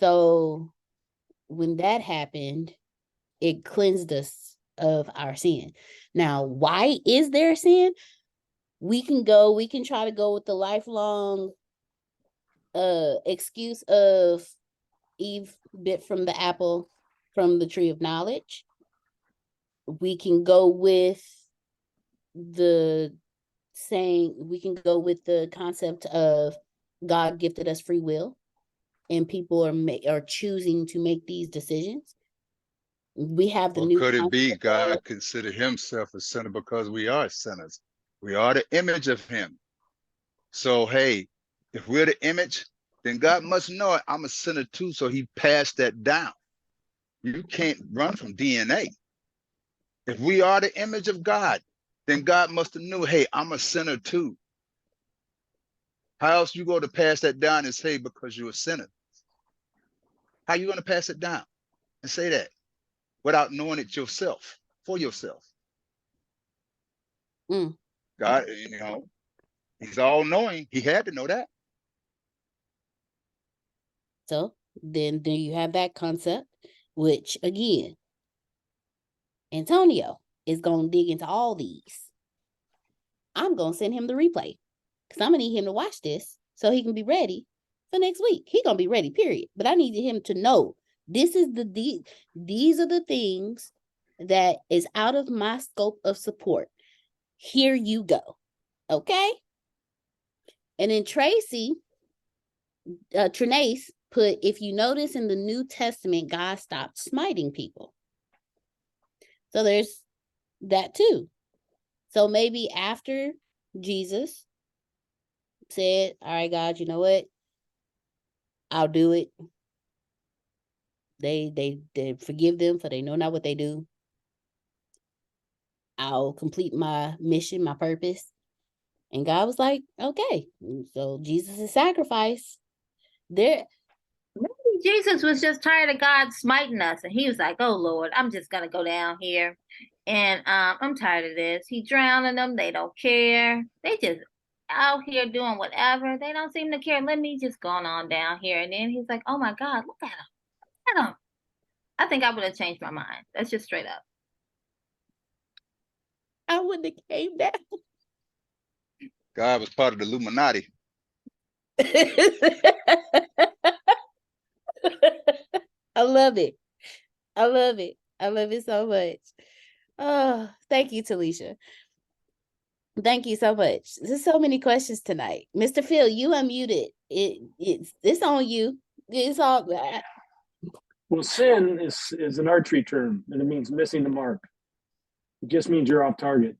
So when that happened, it cleansed us of our sin. Now, why is there sin? We can try to go with the lifelong excuse of Eve bit from the apple from the tree of knowledge. We can go with the concept of God gifted us free will and people are choosing to make these decisions. We have the Or new could it be concept God consider himself a sinner because we are sinners? We are the image of him. So, hey, if we're the image, then God must know I'm a sinner too. So he passed that down. You can't run from DNA. If we are the image of God, then God must have knew, hey, I'm a sinner too. How else you go to pass that down and say because you're a sinner? How you going to pass it down and say that without knowing it yourself, for yourself? God, he's all knowing. He had to know that. So then you have that concept, which again, Antonio is going to dig into all these. I'm going to send him the replay because I'm going to need him to watch this so he can be ready for next week. He going to be ready, period. But I need him to know these are the things that is out of my scope of support. Here you go. Okay? And then Tracy, Trinace put, if you notice in the New Testament, God stopped smiting people. So there's that too. So maybe after Jesus said, all right, God, you know what? I'll do it. They forgive them for they know not what they do. I'll complete my mission, my purpose. And God was like, okay. So Jesus' sacrifice, there. Maybe Jesus was just tired of God smiting us, and he was like, "Oh Lord, I'm just gonna go down here, and I'm tired of this." He drowning them; they don't care. They just out here doing whatever. They don't seem to care. Let me just go on down here. And then he's like, "Oh my God, look at him! Look at him!" I think I would have changed my mind. That's just straight up. I wouldn't have came down. God was part of the Illuminati. I love it. I love it. I love it so much. Oh, thank you, Talisha. Thank you so much. There's so many questions tonight. Mr. Phil, you unmuted. It's on you. It's all that. Well, sin is an archery term, and it means missing the mark. It just means you're off target.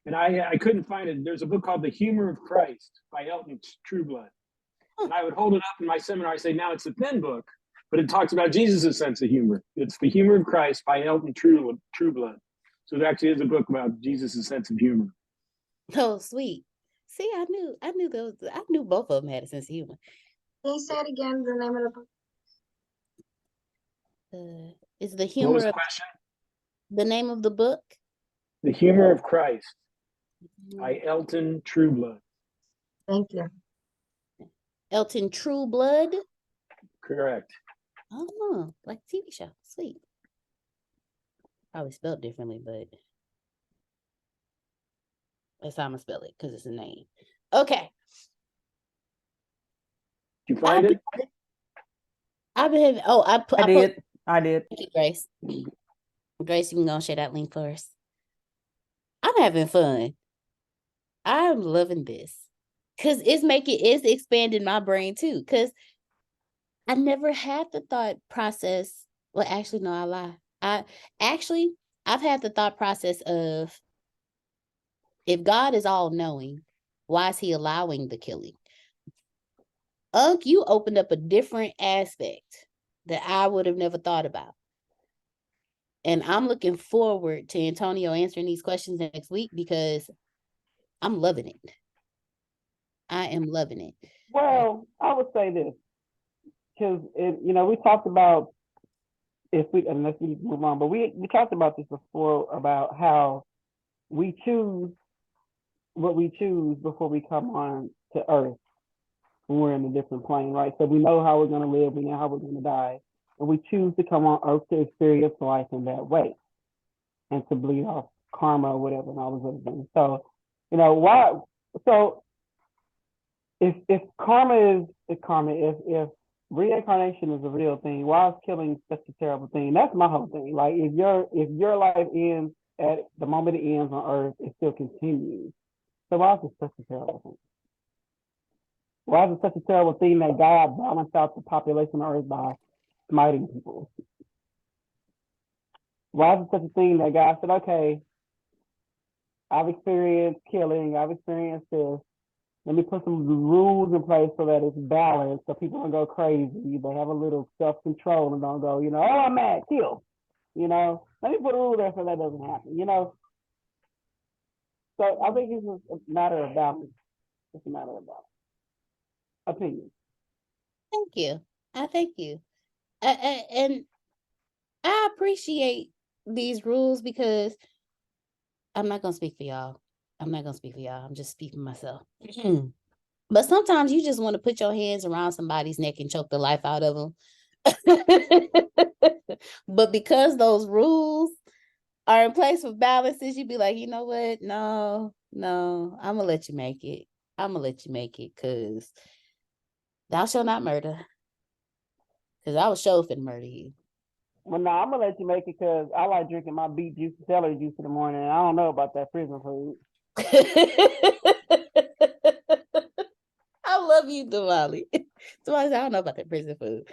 And I couldn't find it. There's a book called The Humor of Christ by Elton Trueblood. And I would hold it up in my seminar. I say, now it's a thin book, but it talks about Jesus' sense of humor. It's The Humor of Christ by Elton Trueblood. So it actually is a book about Jesus' sense of humor. Oh, sweet. See, I knew both of them had a sense of humor. Can you say it again, the name of the book? Is the What was humor the of question? the name of the book? The Humor of Christ by Elton Trueblood. Thank you. Elton Trueblood. Correct. Oh, like TV show. Sweet. Probably spelled differently, but that's how I'm gonna spell it because it's a name. Okay. Did you find it? I've been having, oh, I did. I did. Thank you, Grace. Grace, you can go share that link for us. I'm having fun. I'm loving this because it's expanding my brain too. Because I never had the thought process. Well, actually, no, I lie. I've had the thought process of, if God is all knowing, why is he allowing the killing? Unc, you opened up a different aspect that I would have never thought about. And I'm looking forward to Antonio answering these questions next week because I'm loving it. I am loving it. Well, I would say this, because we talked about, unless we move on, but we talked about this before, about how we choose what we choose before we come on to Earth when we're in a different plane, right? So we know how we're going to live, we know how we're going to die, and we choose to come on Earth to experience life in that way and to bleed off karma or whatever and all those other things. So, why? So if karma is karma, if reincarnation is a real thing, why is killing such a terrible thing? That's my whole thing. Like, if your life ends at the moment it ends on Earth, it still continues. So why is it such a terrible thing? Why is it such a terrible thing that God balanced out the population of Earth by smiting people? Why is it such a thing that God said, okay, I've experienced killing, I've experienced this. Let me put some rules in place so that it's balanced, so people don't go crazy. They have a little self-control and don't go, oh, I'm mad, kill. Let me put a rule there so that doesn't happen. So I think it's just a matter of balance. It's a matter of balance. Opinion. Thank you. I thank you. And I appreciate these rules because I'm not going to speak for y'all. I'm just speaking for myself. But sometimes you just want to put your hands around somebody's neck and choke the life out of them. But because those rules are in place for balances, you'd be like, you know what? No, I'm going to let you make it. Because thou shalt not murder. Because I was sure finna murder you. Well, no, I'm going to let you make it because I like drinking my beet juice and celery juice in the morning, and I don't know about that prison food. I love you, Damali. Somebody said, I don't know about that prison food.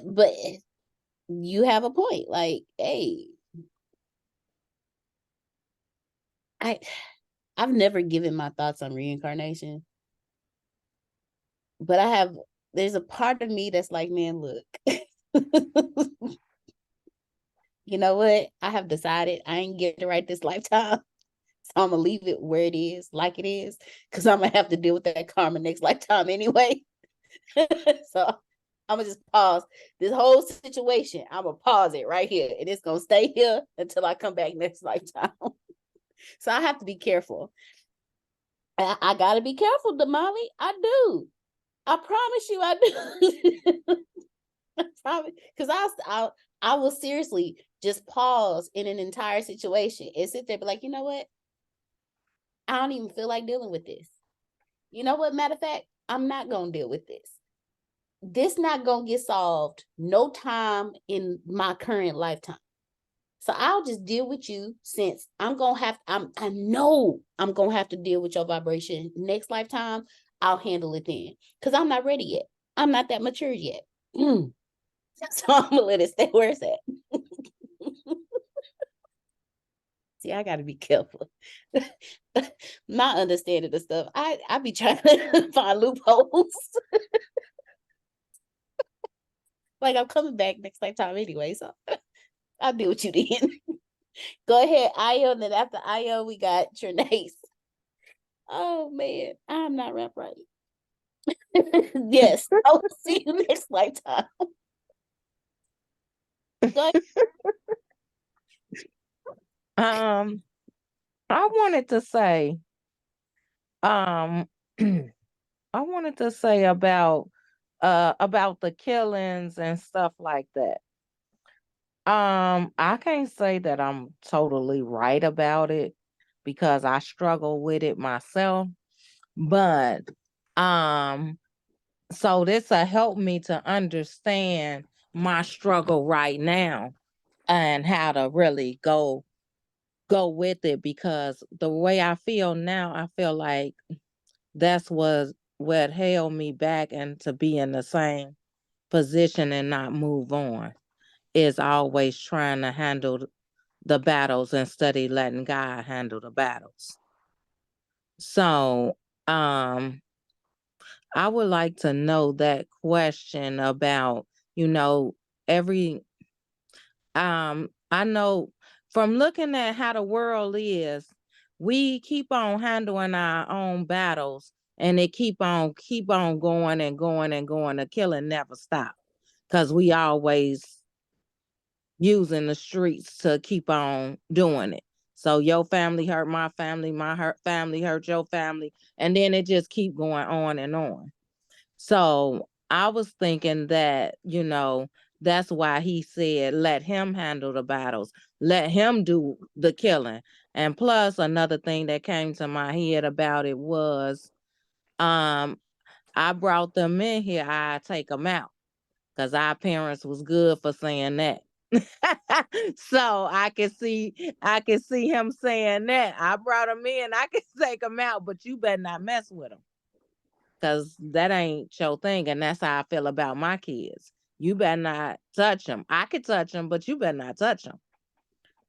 But you have a point. Like, hey, I've never given my thoughts on reincarnation. But there's a part of me that's like, man, look. You know what? I have decided I ain't get it right this lifetime. So I'm going to leave it where it is, like it is, because I'm going to have to deal with that karma next lifetime anyway. So I'm going to just pause this whole situation. I'm going to pause it right here. And it's going to stay here until I come back next lifetime. So I have to be careful. I got to be careful, Damali. I do. I promise you I do. I promise. Because I will seriously just pause in an entire situation and sit there and be like, you know what? I don't even feel like dealing with this. You know what? Matter of fact, I'm not going to deal with this. This not going to get solved no time in my current lifetime. So I'll just deal with you since I know I'm going to have to deal with your vibration next lifetime. I'll handle it then because I'm not ready yet. I'm not that mature yet. So I'm going to let it stay where it's at. See, I got to be careful. My understanding of stuff, I be trying to find loopholes. Like I'm coming back next lifetime anyway, so I'll deal with you then. Go ahead, Io, and then after Io, we got Trinace. Oh man, I'm not rap right. Yes, I'll see you next lifetime. Go I wanted to say, I wanted to say about the killings and stuff like that. I can't say that I'm totally right about it because I struggle with it myself, but so this will help me to understand my struggle right now and how to really go with it, because the way I feel now, I feel like that's what held me back and to be in the same position and not move on, is always trying to handle the battles instead of letting God handle the battles. So, I would like to know that question about, every I know from looking at how the world is, we keep on handling our own battles and it keep on going and going and going. The killing never stop because we always using the streets to keep on doing it. So your family hurt my family, family hurt your family, and then it just keep going on and on. So I was thinking that, that's why he said, let him handle the battles, let him do the killing. And plus, another thing that came to my head about it was, I brought them in here, I take them out, because our parents was good for saying that. So I can see him saying that. I brought him in, I can take him out, but you better not mess with him. Cause that ain't your thing, and that's how I feel about my kids. You better not touch them. I could touch them, but you better not touch them.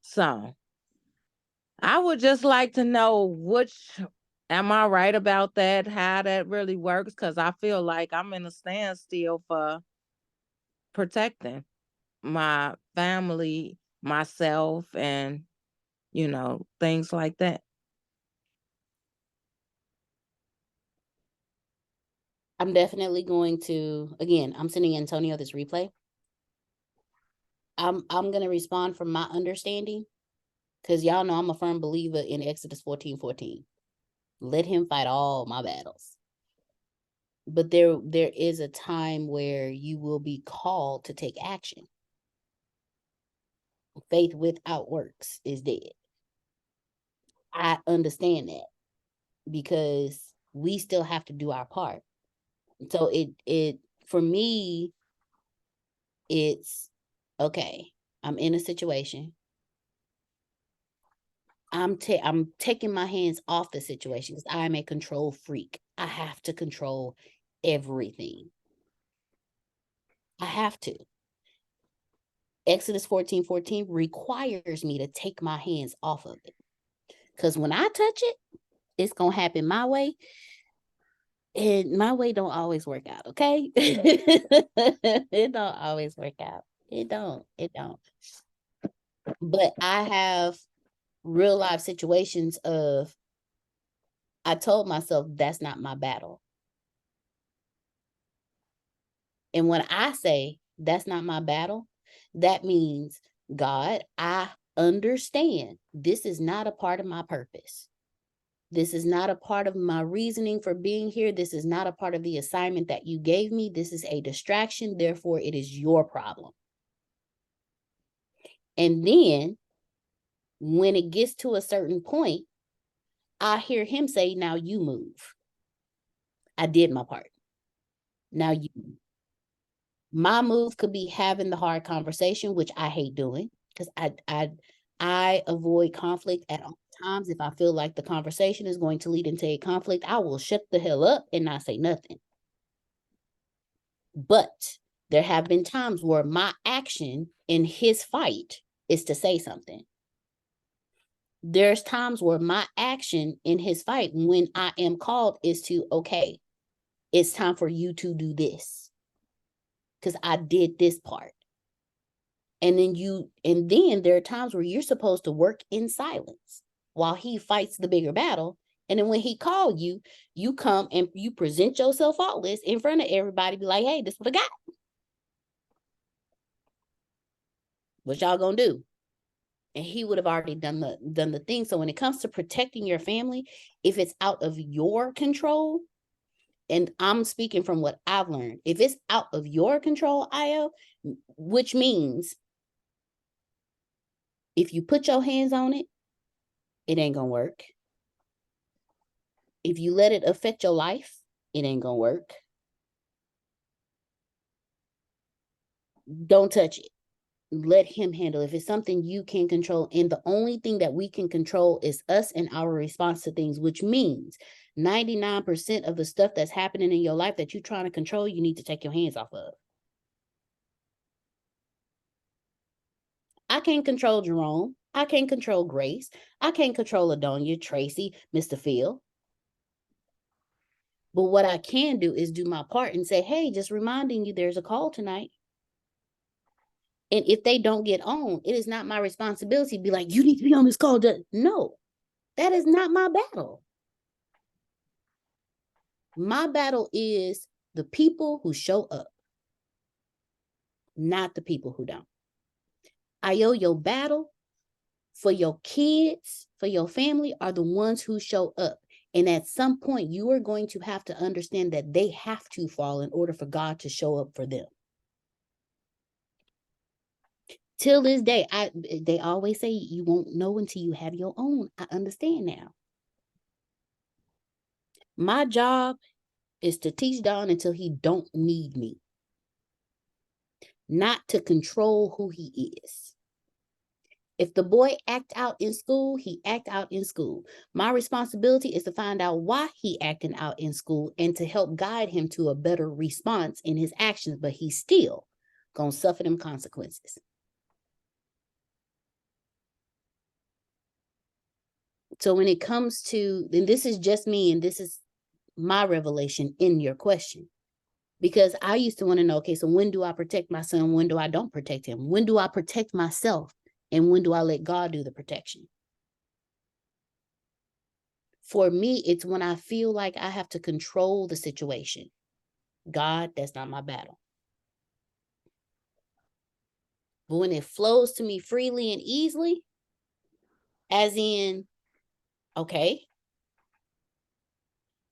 So I would just like to know am I right about that? How that really works? Cause I feel like I'm in a standstill for protecting my family, myself, and things like that. I'm definitely going to, again, I'm sending Antonio this replay. I'm gonna respond from my understanding, because y'all know I'm a firm believer in Exodus 14:14. Let him fight all my battles. But there is a time where you will be called to take action. Faith without works is dead. I understand that, because we still have to do our part. So it for me, it's okay. I'm in a situation. I'm taking my hands off the situation because I'm a control freak. I have to control everything. I have to. Exodus 14:14 requires me to take my hands off of it. Because when I touch it, it's going to happen my way. And my way don't always work out, okay? It don't always work out. It don't. But I have real life situations of, I told myself that's not my battle. And when I say that's not my battle, that means, God, I understand this is not a part of my purpose. This is not a part of my reasoning for being here. This is not a part of the assignment that you gave me. This is a distraction. Therefore, it is your problem. And then when it gets to a certain point, I hear him say, now you move. I did my part. Now you. My move could be having the hard conversation, which I hate doing, because I avoid conflict at all times. If I feel like the conversation is going to lead into a conflict, I will shut the hell up and not say nothing. But there have been times where my action in his fight is to say something. There's times where my action in his fight, when I am called, is to, okay, it's time for you to do this, because I did this part. And then there are times where you're supposed to work in silence while he fights the bigger battle. And then when he called you, you come and you present yourself faultless in front of everybody, be like, hey, this is what I got. What y'all gonna do? And he would have already done the thing. So when it comes to protecting your family, if it's out of your control, and I'm speaking from what I've learned, if it's out of your control, Io, which means if you put your hands on it, it ain't gonna work. If you let it affect your life, it ain't gonna work. Don't touch it. Let him handle it. If it's something you can control, and the only thing that we can control is us and our response to things, which means 99% of the stuff that's happening in your life that you're trying to control, you need to take your hands off of. I can't control Jerome. I can't control Grace. I can't control Adonia, Tracy, Mr. Phil. But what I can do is do my part and say, hey, just reminding you there's a call tonight. And if they don't get on, it is not my responsibility to be like, you need to be on this call. No, that is not my battle. My battle is the people who show up, not the people who don't. Your battle for your kids, for your family, are the ones who show up. And at some point, you are going to have to understand that they have to fall in order for God to show up for them. Till this day, they always say you won't know until you have your own. I understand now. My job is to teach Don until he don't need me. Not to control who he is. If the boy act out in school, he act out in school. My responsibility is to find out why he acting out in school and to help guide him to a better response in his actions, but he's still gonna suffer them consequences. So when it comes to, and this is just me, and this is my revelation in your question, because I used to want to know, okay, so when do I protect my son? When do I don't protect him? When do I protect myself? And when do I let God do the protection? For me, it's when I feel like I have to control the situation. God, that's not my battle. But when it flows to me freely and easily, as in, okay,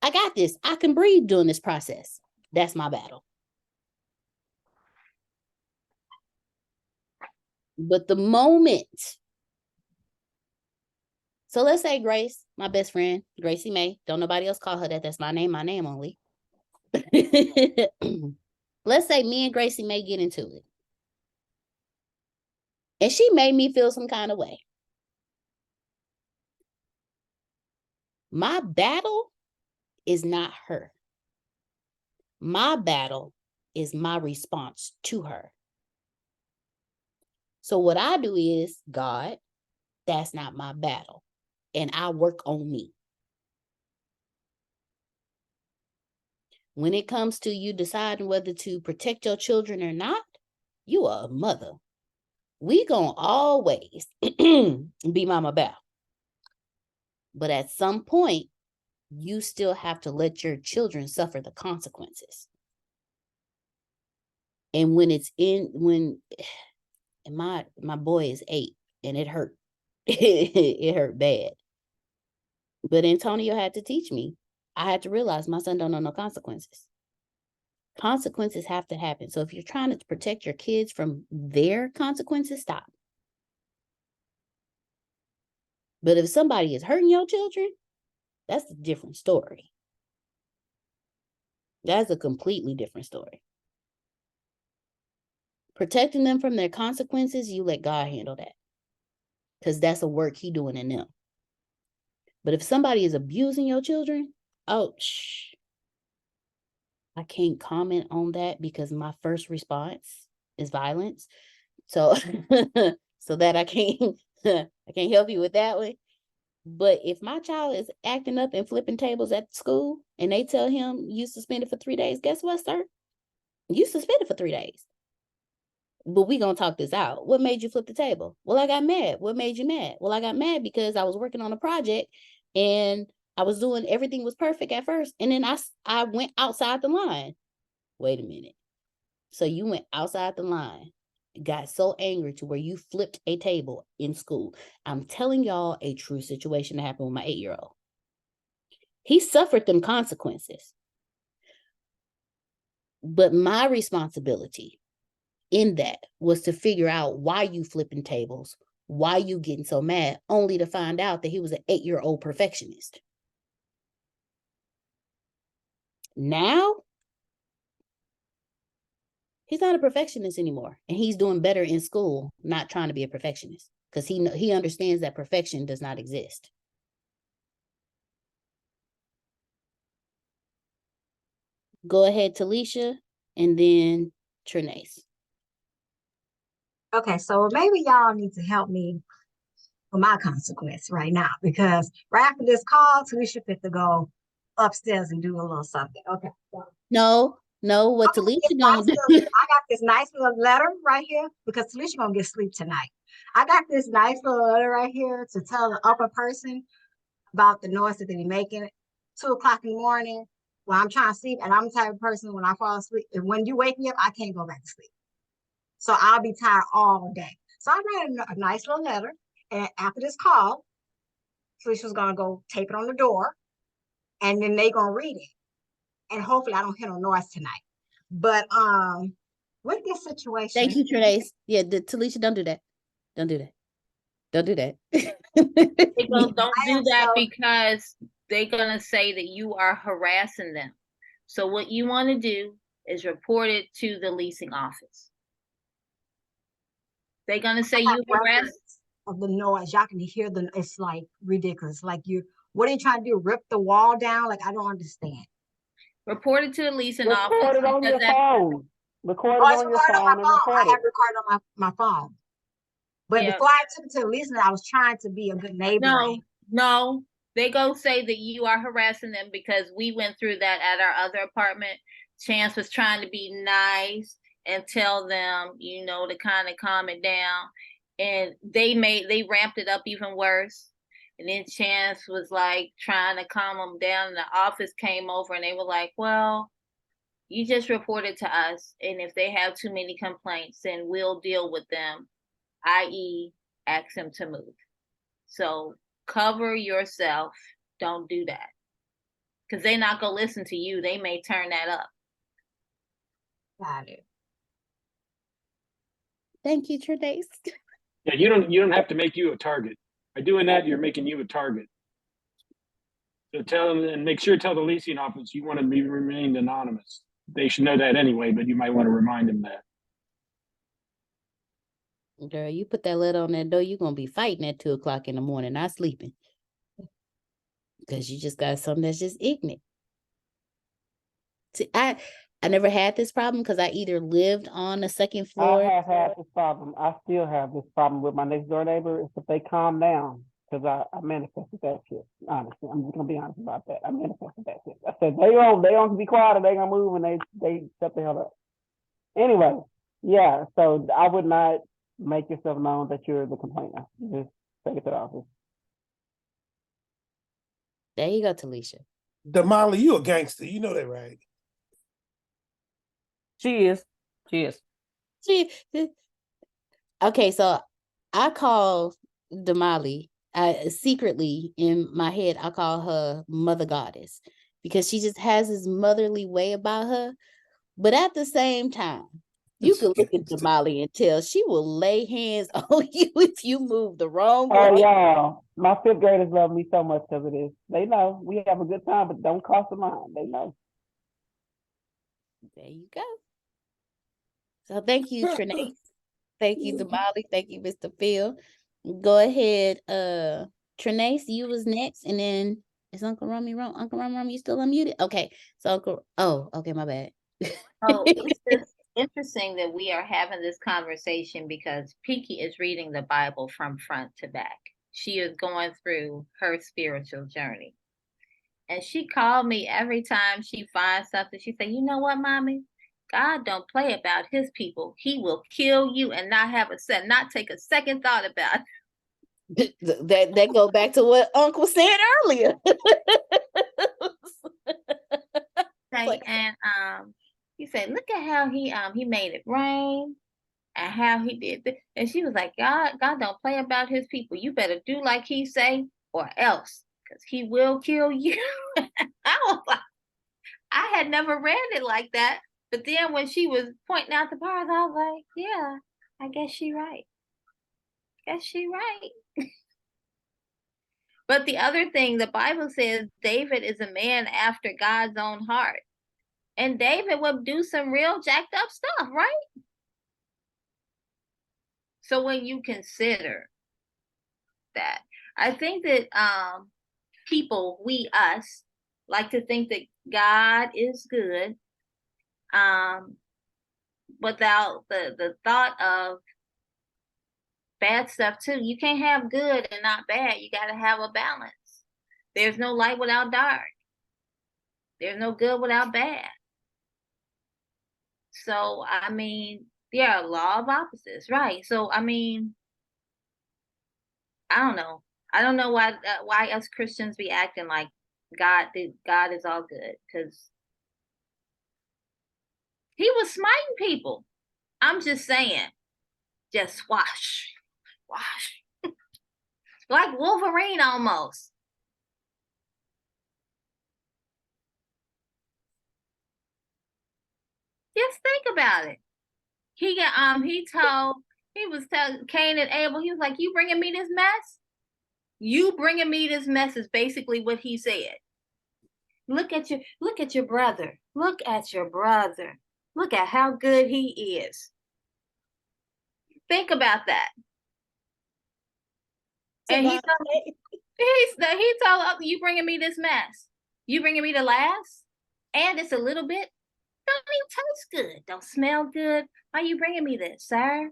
I got this. I can breathe during this process. That's my battle. But the moment, so let's say Grace, my best friend, Gracie May, don't nobody else call her that. That's my name only. Let's say me and Gracie May get into it. And she made me feel some kind of way. My battle is not her. My battle is my response to her. So what I do is, God, that's not my battle. And I work on me. When it comes to you deciding whether to protect your children or not, you are a mother. We gonna always be mama bear. But at some point, you still have to let your children suffer the consequences. And when my boy is 8 and it hurt. It hurt bad. But Antonio had to teach me. I had to realize my son don't know no consequences. Consequences have to happen. So if you're trying to protect your kids from their consequences, stop. But if somebody is hurting your children, that's a different story. That's a completely different story. Protecting them from their consequences, you let God handle that. Because that's a work He doing in them. But if somebody is abusing your children, I can't comment on that because my first response is violence. So, so that I can't help you with that one. But if my child is acting up and flipping tables at school and they tell him you suspended for 3 days, guess what, sir? You suspended for 3 days. but we gonna talk this out. What made you flip the table? Well, I got mad. What made you mad? Well, I got mad because I was working on a project and I was doing everything was perfect at first, and then I went outside the line. Wait a minute. So you went outside the line, got so angry to where you flipped a table in school. I'm telling y'all a true situation that happened with my 8-year-old. He suffered them consequences. But my responsibility in that was to figure out why you flipping tables, why you getting so mad, only to find out that he was an 8-year-old perfectionist. Now, he's not a perfectionist anymore, and he's doing better in school, not trying to be a perfectionist, because he understands that perfection does not exist. Go ahead, Talisha, and then Trinace. Okay, so maybe y'all need to help me with my consequence right now, because right after this call, Talisha fit to go upstairs and do a little something. Okay. So No, what Talisha gonna do? I got this nice little letter right here because Talisha gonna get sleep tonight. I got this nice little letter right here to tell the upper person about the noise that they be making 2 o'clock in the morning when I'm trying to sleep. And I'm the type of person, when I fall asleep, and when you wake me up, I can't go back to sleep. So I'll be tired all day. So I wrote a nice little letter. And after this call, Felicia's gonna go tape it on the door, and then they gonna read it. And hopefully I don't hear no noise tonight. But with this situation. Thank you, Trinace. Yeah, Talisha, don't do that. Don't do that. Don't do that. Don't do that because they're gonna say that you are harassing them. So what you want to do is report it to the leasing office. They're gonna say you harass of the noise. Y'all can hear it's like ridiculous. Like what are you trying to do? Rip the wall down? Like I don't understand. Report it to the leasing office. Record it on your phone. Record it on your phone and report I it. have recorded on my phone. But before I took it to the leasing, I was trying to be a good neighbor. No, they go say that you are harassing them because we went through that at our other apartment. Chance was trying to be nice and tell them, to kind of calm it down. And they ramped it up even worse. And then Chance was like trying to calm them down. And the office came over and they were like, well, you just reported to us. And if they have too many complaints, then we'll deal with them, i.e. ask them to move. So cover yourself. Don't do that. Because they're not going to listen to you. They may turn that up. Got it. Thank you, Trinace. Yeah, you don't have to make you a target. By doing that, you're making you a target. So tell them, and make sure to tell the leasing office you want to be remained anonymous. They should know that anyway, but you might want to remind them that. Girl, you put that letter on that door, you're gonna be fighting at 2 o'clock in the morning, not sleeping. Because you just got something that's just ignorant. See, I never had this problem because I either lived on the second floor. I have had this problem. I still have this problem with my next door neighbor. Is if they calm down, because I manifested that shit. Honestly, I'm just gonna be honest about that. I manifested that shit. I said they don't be quiet, or they gonna move, and they shut the hell up. Anyway, yeah. So I would not make yourself known that you're the complainer. Just take it to the office. There you go, Talisha. Damali, you a gangster. You know that, right? She is. Okay, so I call Damali, secretly in my head, I call her Mother Goddess because she just has this motherly way about her. But at the same time, you can look at Damali and tell she will lay hands on you if you move the wrong way. Oh, yeah. My fifth graders love me so much because of this. They know we have a good time, but don't cross the line. They know. There you go. So thank you, Trinace. Thank you, Damali. Thank you, Mr. Phil. Go ahead, Trinace, you was next, and then is Uncle Rummy wrong? Uncle Rummy, you still unmuted? Okay, so okay, my bad. It's just interesting that we are having this conversation because Pinky is reading the Bible from front to back. She is going through her spiritual journey. And she called me every time she finds something. She said, you know what, Mommy? God don't play about his people. He will kill you and not take a second thought about it. That go back to what Uncle said earlier. And he said, look at how he made it rain and how he did this. And she was like, God don't play about his people. You better do like he say or else, because he will kill you. I was like, I had never read it like that. But then when she was pointing out the parts, I was like, yeah, I guess she right. But the other thing, the Bible says David is a man after God's own heart. And David would do some real jacked up stuff, right? So when you consider that, I think that people, us, like to think that God is good, without the thought of bad stuff too. You can't have good and not bad. You got to have a balance. There's no light without dark. There's no good without bad. So, I mean, yeah, law of opposites, right? So, I mean, I don't know. I don't know why us Christians be acting like God is all good, because he was smiting people. I'm just saying, just wash, like Wolverine almost. Just think about it. He was telling Cain and Abel, he was like, you bringing me this mess? You bringing me this mess is basically what he said. Look at your brother. Look at your brother. Look at how good he is. Think about that. And he told us, you bringing me this mess. You bringing me the last? And it's a little bit. Don't even taste good. Don't smell good. Why are you bringing me this, sir?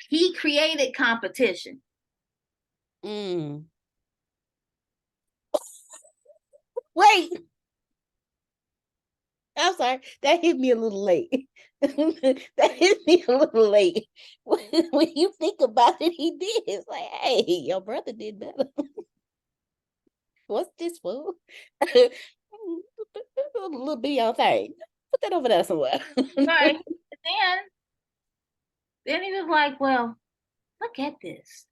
He created competition. Wait. I'm sorry. That hit me a little late. That hit me a little late. When you think about it, he did. It's like, hey, your brother did better. What's this for? A little bitty on thing. Put that over there somewhere. Right. Then he was like, well, look at this.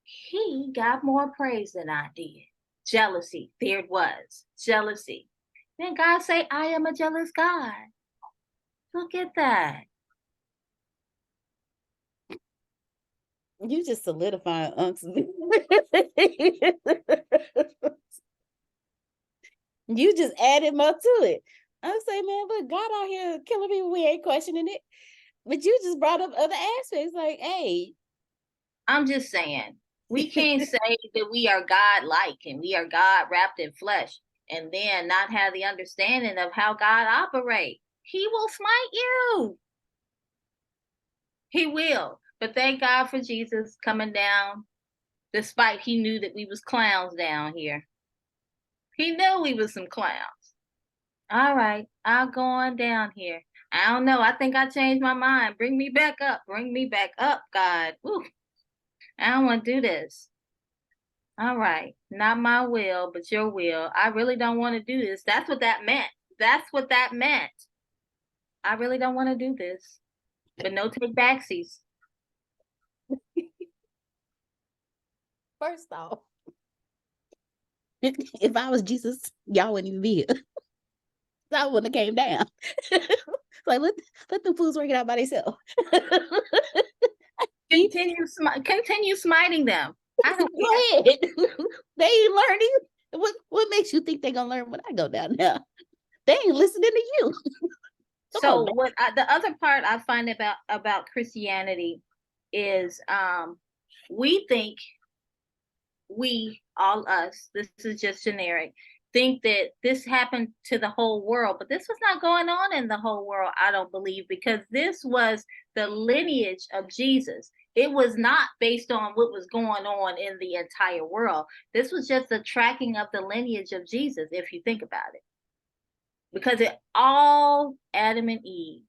He got more praise than I did. Jealousy. There it was. Jealousy. Then God say, I am a jealous God. Look at that. You just solidifying Unks. You just added more to it. I say, man, look, God out here killing people. We ain't questioning it. But you just brought up other aspects. Like, hey. I'm just saying, we can't say that we are God-like and we are God wrapped in flesh and then not have the understanding of how God operates. He will smite you. He will. But thank God for Jesus coming down, despite he knew that we was clowns down here. He knew we was some clowns. All right, I'll go on down here. I don't know. I think I changed my mind. Bring me back up. Bring me back up, God. Woo. I don't want to do this. All right, not my will, but your will. I really don't want to do this. That's what that meant. I really don't want to do this. But no take backsies. First off, if I was Jesus, y'all wouldn't even be here. I wouldn't have came down. Like, let them fools work it out by themselves. Continue smiting them. I don't Go ahead. They ain't learning. What makes you think they're gonna learn when I go down there? They ain't listening to you. So the other part I find about Christianity is we think, we, all us, this is just generic, think that this happened to the whole world, but this was not going on in the whole world, I don't believe, because this was the lineage of Jesus. It was not based on what was going on in the entire world. This was just the tracking of the lineage of Jesus, if you think about it. because it all Adam and Eve.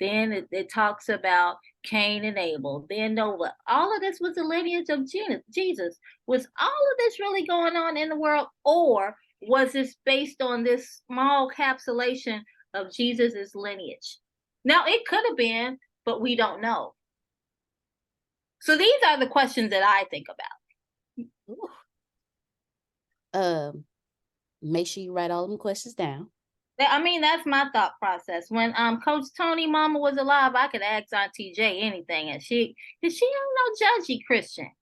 Then it talks about Cain and Abel. Then Noah. All of this was the lineage of Jesus. Was all of this really going on in the world, or was this based on this small capsulation of Jesus's lineage? Now, it could have been, but we don't know. So these are the questions that I think about. Make sure you write all them questions down. I mean, that's my thought process. When Coach Tony Mama was alive, I could ask Auntie J anything, and she don't know judgy Christian,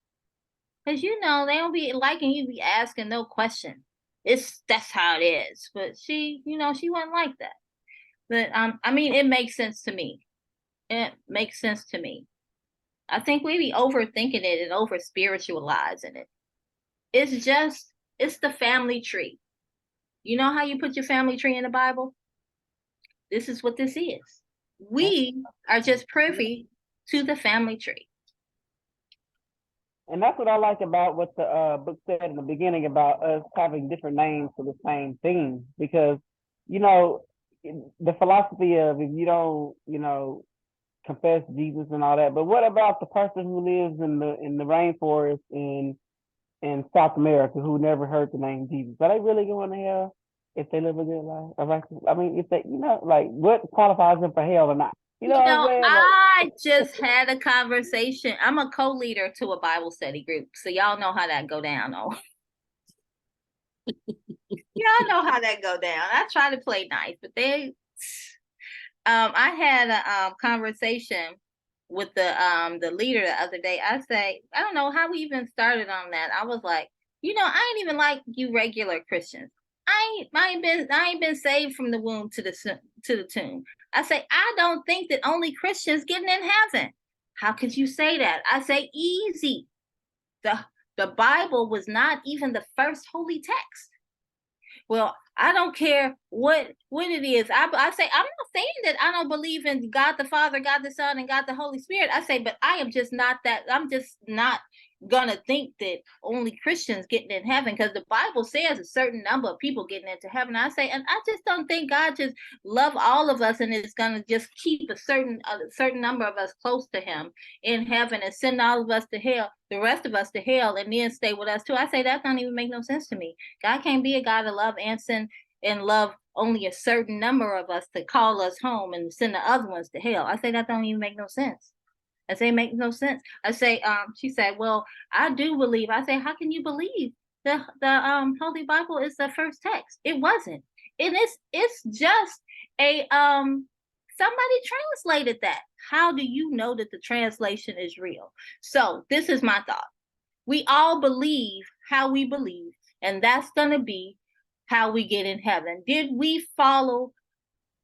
because you know they don't be liking you be asking no question. That's how it is. But she, you know, she wasn't like that. But I mean, it makes sense to me. It makes sense to me. I think we be overthinking it and over spiritualizing it. It's the family tree. You know how you put your family tree in the Bible? This is what this is. We are just privy to the family tree. And that's what I like about what the book said in the beginning about us having different names for the same thing. Because, you know, the philosophy of if you don't, you know, confess Jesus and all that, but what about the person who lives in the rainforest in South America who never heard the name Jesus? Are they really going to hell if they live a good life? I mean, if they, you know, like what qualifies them for hell or not? You know what I'm saying? I just had a conversation. I'm a co-leader to a Bible study group, so y'all know how that go down. Oh, y'all know how that go down. I try to play nice, but I had a conversation with the leader the other day. I don't know how we even started on that. I was like, you know, I ain't even like you regular Christians. I ain't been saved from the womb to the tomb. I say, I don't think that only Christians getting in heaven. How could you say that? I say, easy. The Bible was not even the first holy text. Well, I don't care what it is. I say, I'm not saying that I don't believe in God the Father, God the Son, and God the Holy Spirit. I say, but I am just not that. I'm just not gonna think that only Christians getting in heaven, because the Bible says a certain number of people getting into heaven. I say, and I just don't think God just love all of us and is gonna just keep a certain number of us close to Him in heaven and send all of us to hell, the rest of us to hell, and then stay with us too. I say that don't even make no sense to me. God can't be a God of love and send and love only a certain number of us to call us home and send the other ones to hell. I say that don't even make no sense. I say it makes no sense. I say, she said, well, I do believe. I say, how can you believe the Holy Bible is the first text? It wasn't. It's just a somebody translated that. How do you know that the translation is real? So this is my thought. We all believe how we believe, and that's gonna be how we get in heaven. Did we follow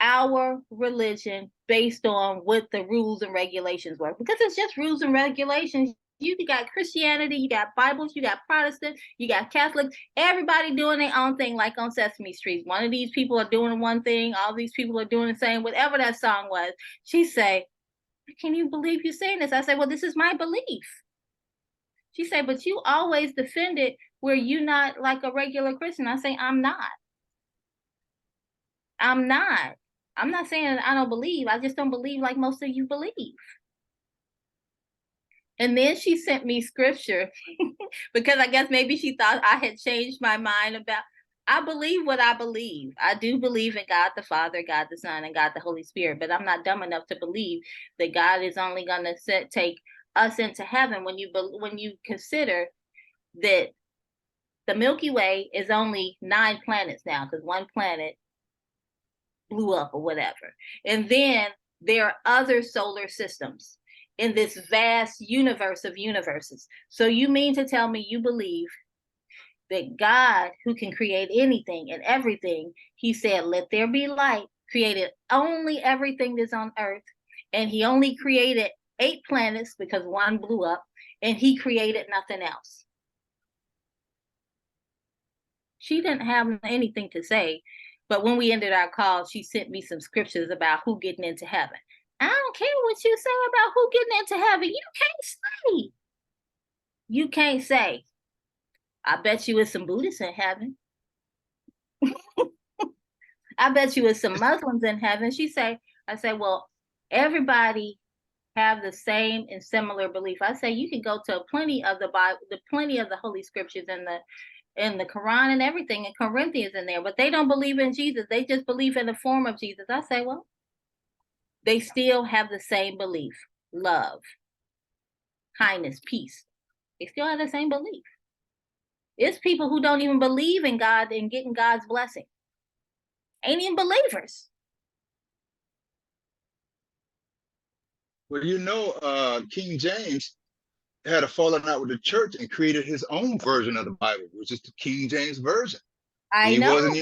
our religion based on what the rules and regulations were? Because it's just rules and regulations. You got Christianity, you got Bibles, you got Protestant, you got Catholics, everybody doing their own thing, like on Sesame Street. One of these people are doing one thing, all these people are doing the same, whatever that song was. She say, can you believe you're saying this? I say, well, this is my belief. She said, but you always defend it where you're not like a regular Christian. I say, I'm not. I'm not saying that I don't believe. I just don't believe like most of you believe. And then she sent me scripture because I guess maybe she thought I had changed my mind about, I believe what I believe. I do believe in God the Father, God the Son, and God the Holy Spirit, but I'm not dumb enough to believe that God is only going to take us into heaven when you consider that the Milky Way is only 9 planets now, because one planet blew up or whatever. And then there are other solar systems in this vast universe of universes. So you mean to tell me you believe that God, who can create anything and everything, He said, let there be light, created only everything that's on Earth, and He only created 8 planets because one blew up, and He created nothing else. She didn't have anything to say, but when we ended our call, she sent me some scriptures about who getting into heaven. I don't care what you say about who getting into heaven. You can't say. You can't say. I bet you it's some Buddhists in heaven. I bet you it's some Muslims in heaven. I say, well, everybody have the same and similar belief. I say you can go to plenty of the Bible, plenty of the Holy Scriptures in the Quran and everything, and Corinthians in there, but they don't believe in Jesus. They just believe in the form of Jesus. I say, well, they still have the same belief: love, kindness, peace. They still have the same belief. It's people who don't even believe in God and getting God's blessing. Ain't even believers. Well, King James had a falling out with the church and created his own version of the Bible, which is the King James version. I He know. wasn't,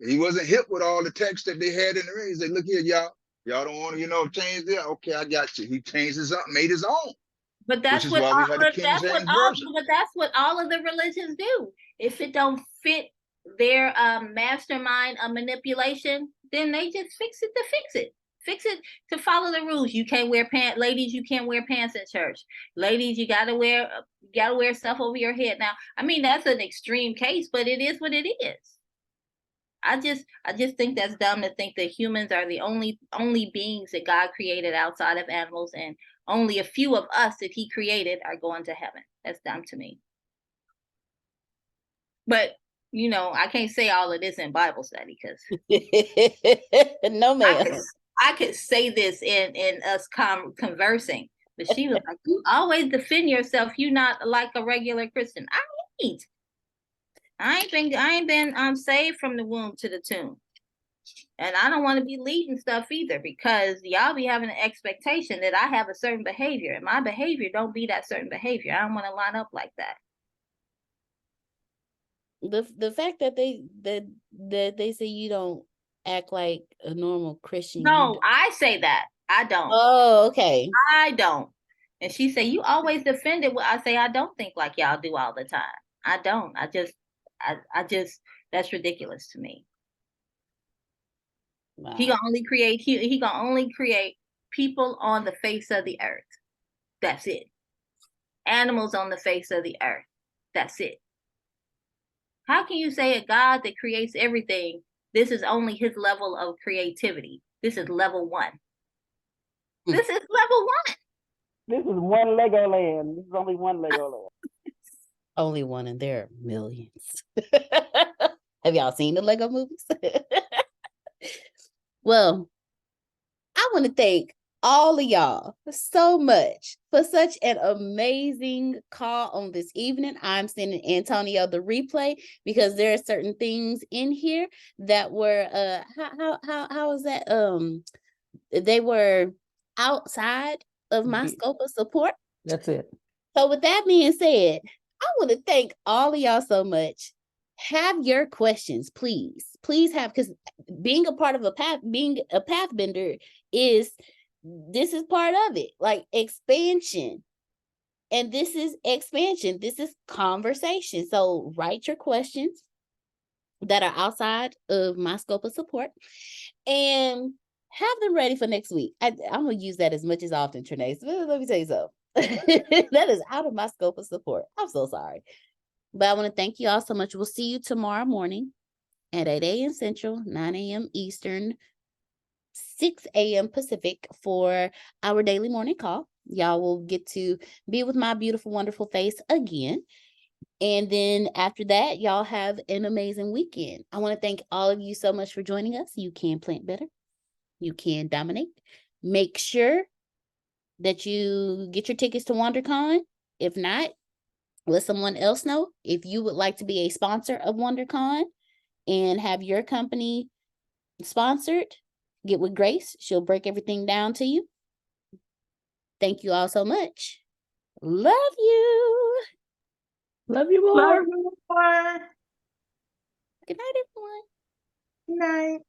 he wasn't hip with all the text that they had in the race. They look here, y'all don't want to, change that. Okay, I got you. He changed his up, made his own. But that's which is what why all, we had the King James version. but that's what all of the religions do. If it don't fit their mastermind of manipulation, then they just fix it to fix it. Fix it to follow the rules. You can't wear pants, ladies. You can't wear pants in church. Ladies, you gotta wear stuff over your head. Now, I mean, that's an extreme case, but it is what it is. I just think that's dumb to think that humans are the only beings that God created outside of animals, and only a few of us that he created are going to heaven. That's dumb to me. But I can't say all of this in Bible study because no, ma'am. I could say this in us conversing, but she was like, "You always defend yourself. You not like a regular Christian." I ain't been saved from the womb to the tomb. And I don't want to be leading stuff either, because y'all be having an expectation that I have a certain behavior, and my behavior don't be that certain behavior. I don't want to line up like that. The fact that they say you don't act like a normal Christian. No, I say that. I don't. Oh, okay. I don't. And she said, you always defend it. Well, I say, I don't think like y'all do all the time. I don't. I just, that's ridiculous to me. Wow. He gonna only create people on the face of the earth. That's it. Animals on the face of the earth. That's it. How can you say a God that creates everything, this is only his level of creativity? This is level 1. This is level 1. This is one Legoland. This is only one Legoland. Only one, and there are millions. Have y'all seen the Lego movies? Well, I want to thank all of y'all so much for such an amazing call on this evening. I'm sending Antonio the replay because there are certain things in here that were how was that? They were outside of my scope of support. That's it. So with that being said, I want to thank all of y'all so much. Have your questions, please have, because being a part of being a pathbender this is part of it, like expansion. And this is expansion. This is conversation. So write your questions that are outside of my scope of support and have them ready for next week. I'm going to use that as much as often, Trinae. So let me tell you something. That is out of my scope of support. I'm so sorry. But I want to thank you all so much. We'll see you tomorrow morning at 8 a.m. Central, 9 a.m. Eastern, 6 a.m. Pacific for our daily morning call. Y'all will get to be with my beautiful, wonderful face again. And then after that, y'all have an amazing weekend. I want to thank all of you so much for joining us. You can plant better. You can dominate. Make sure that you get your tickets to WonderCon. If not, let someone else know. If you would like to be a sponsor of WonderCon and have your company sponsored, get with Grace. She'll break everything down to you. Thank you all so much. Love you. Love you more. Love you more. Good night, everyone. Good night.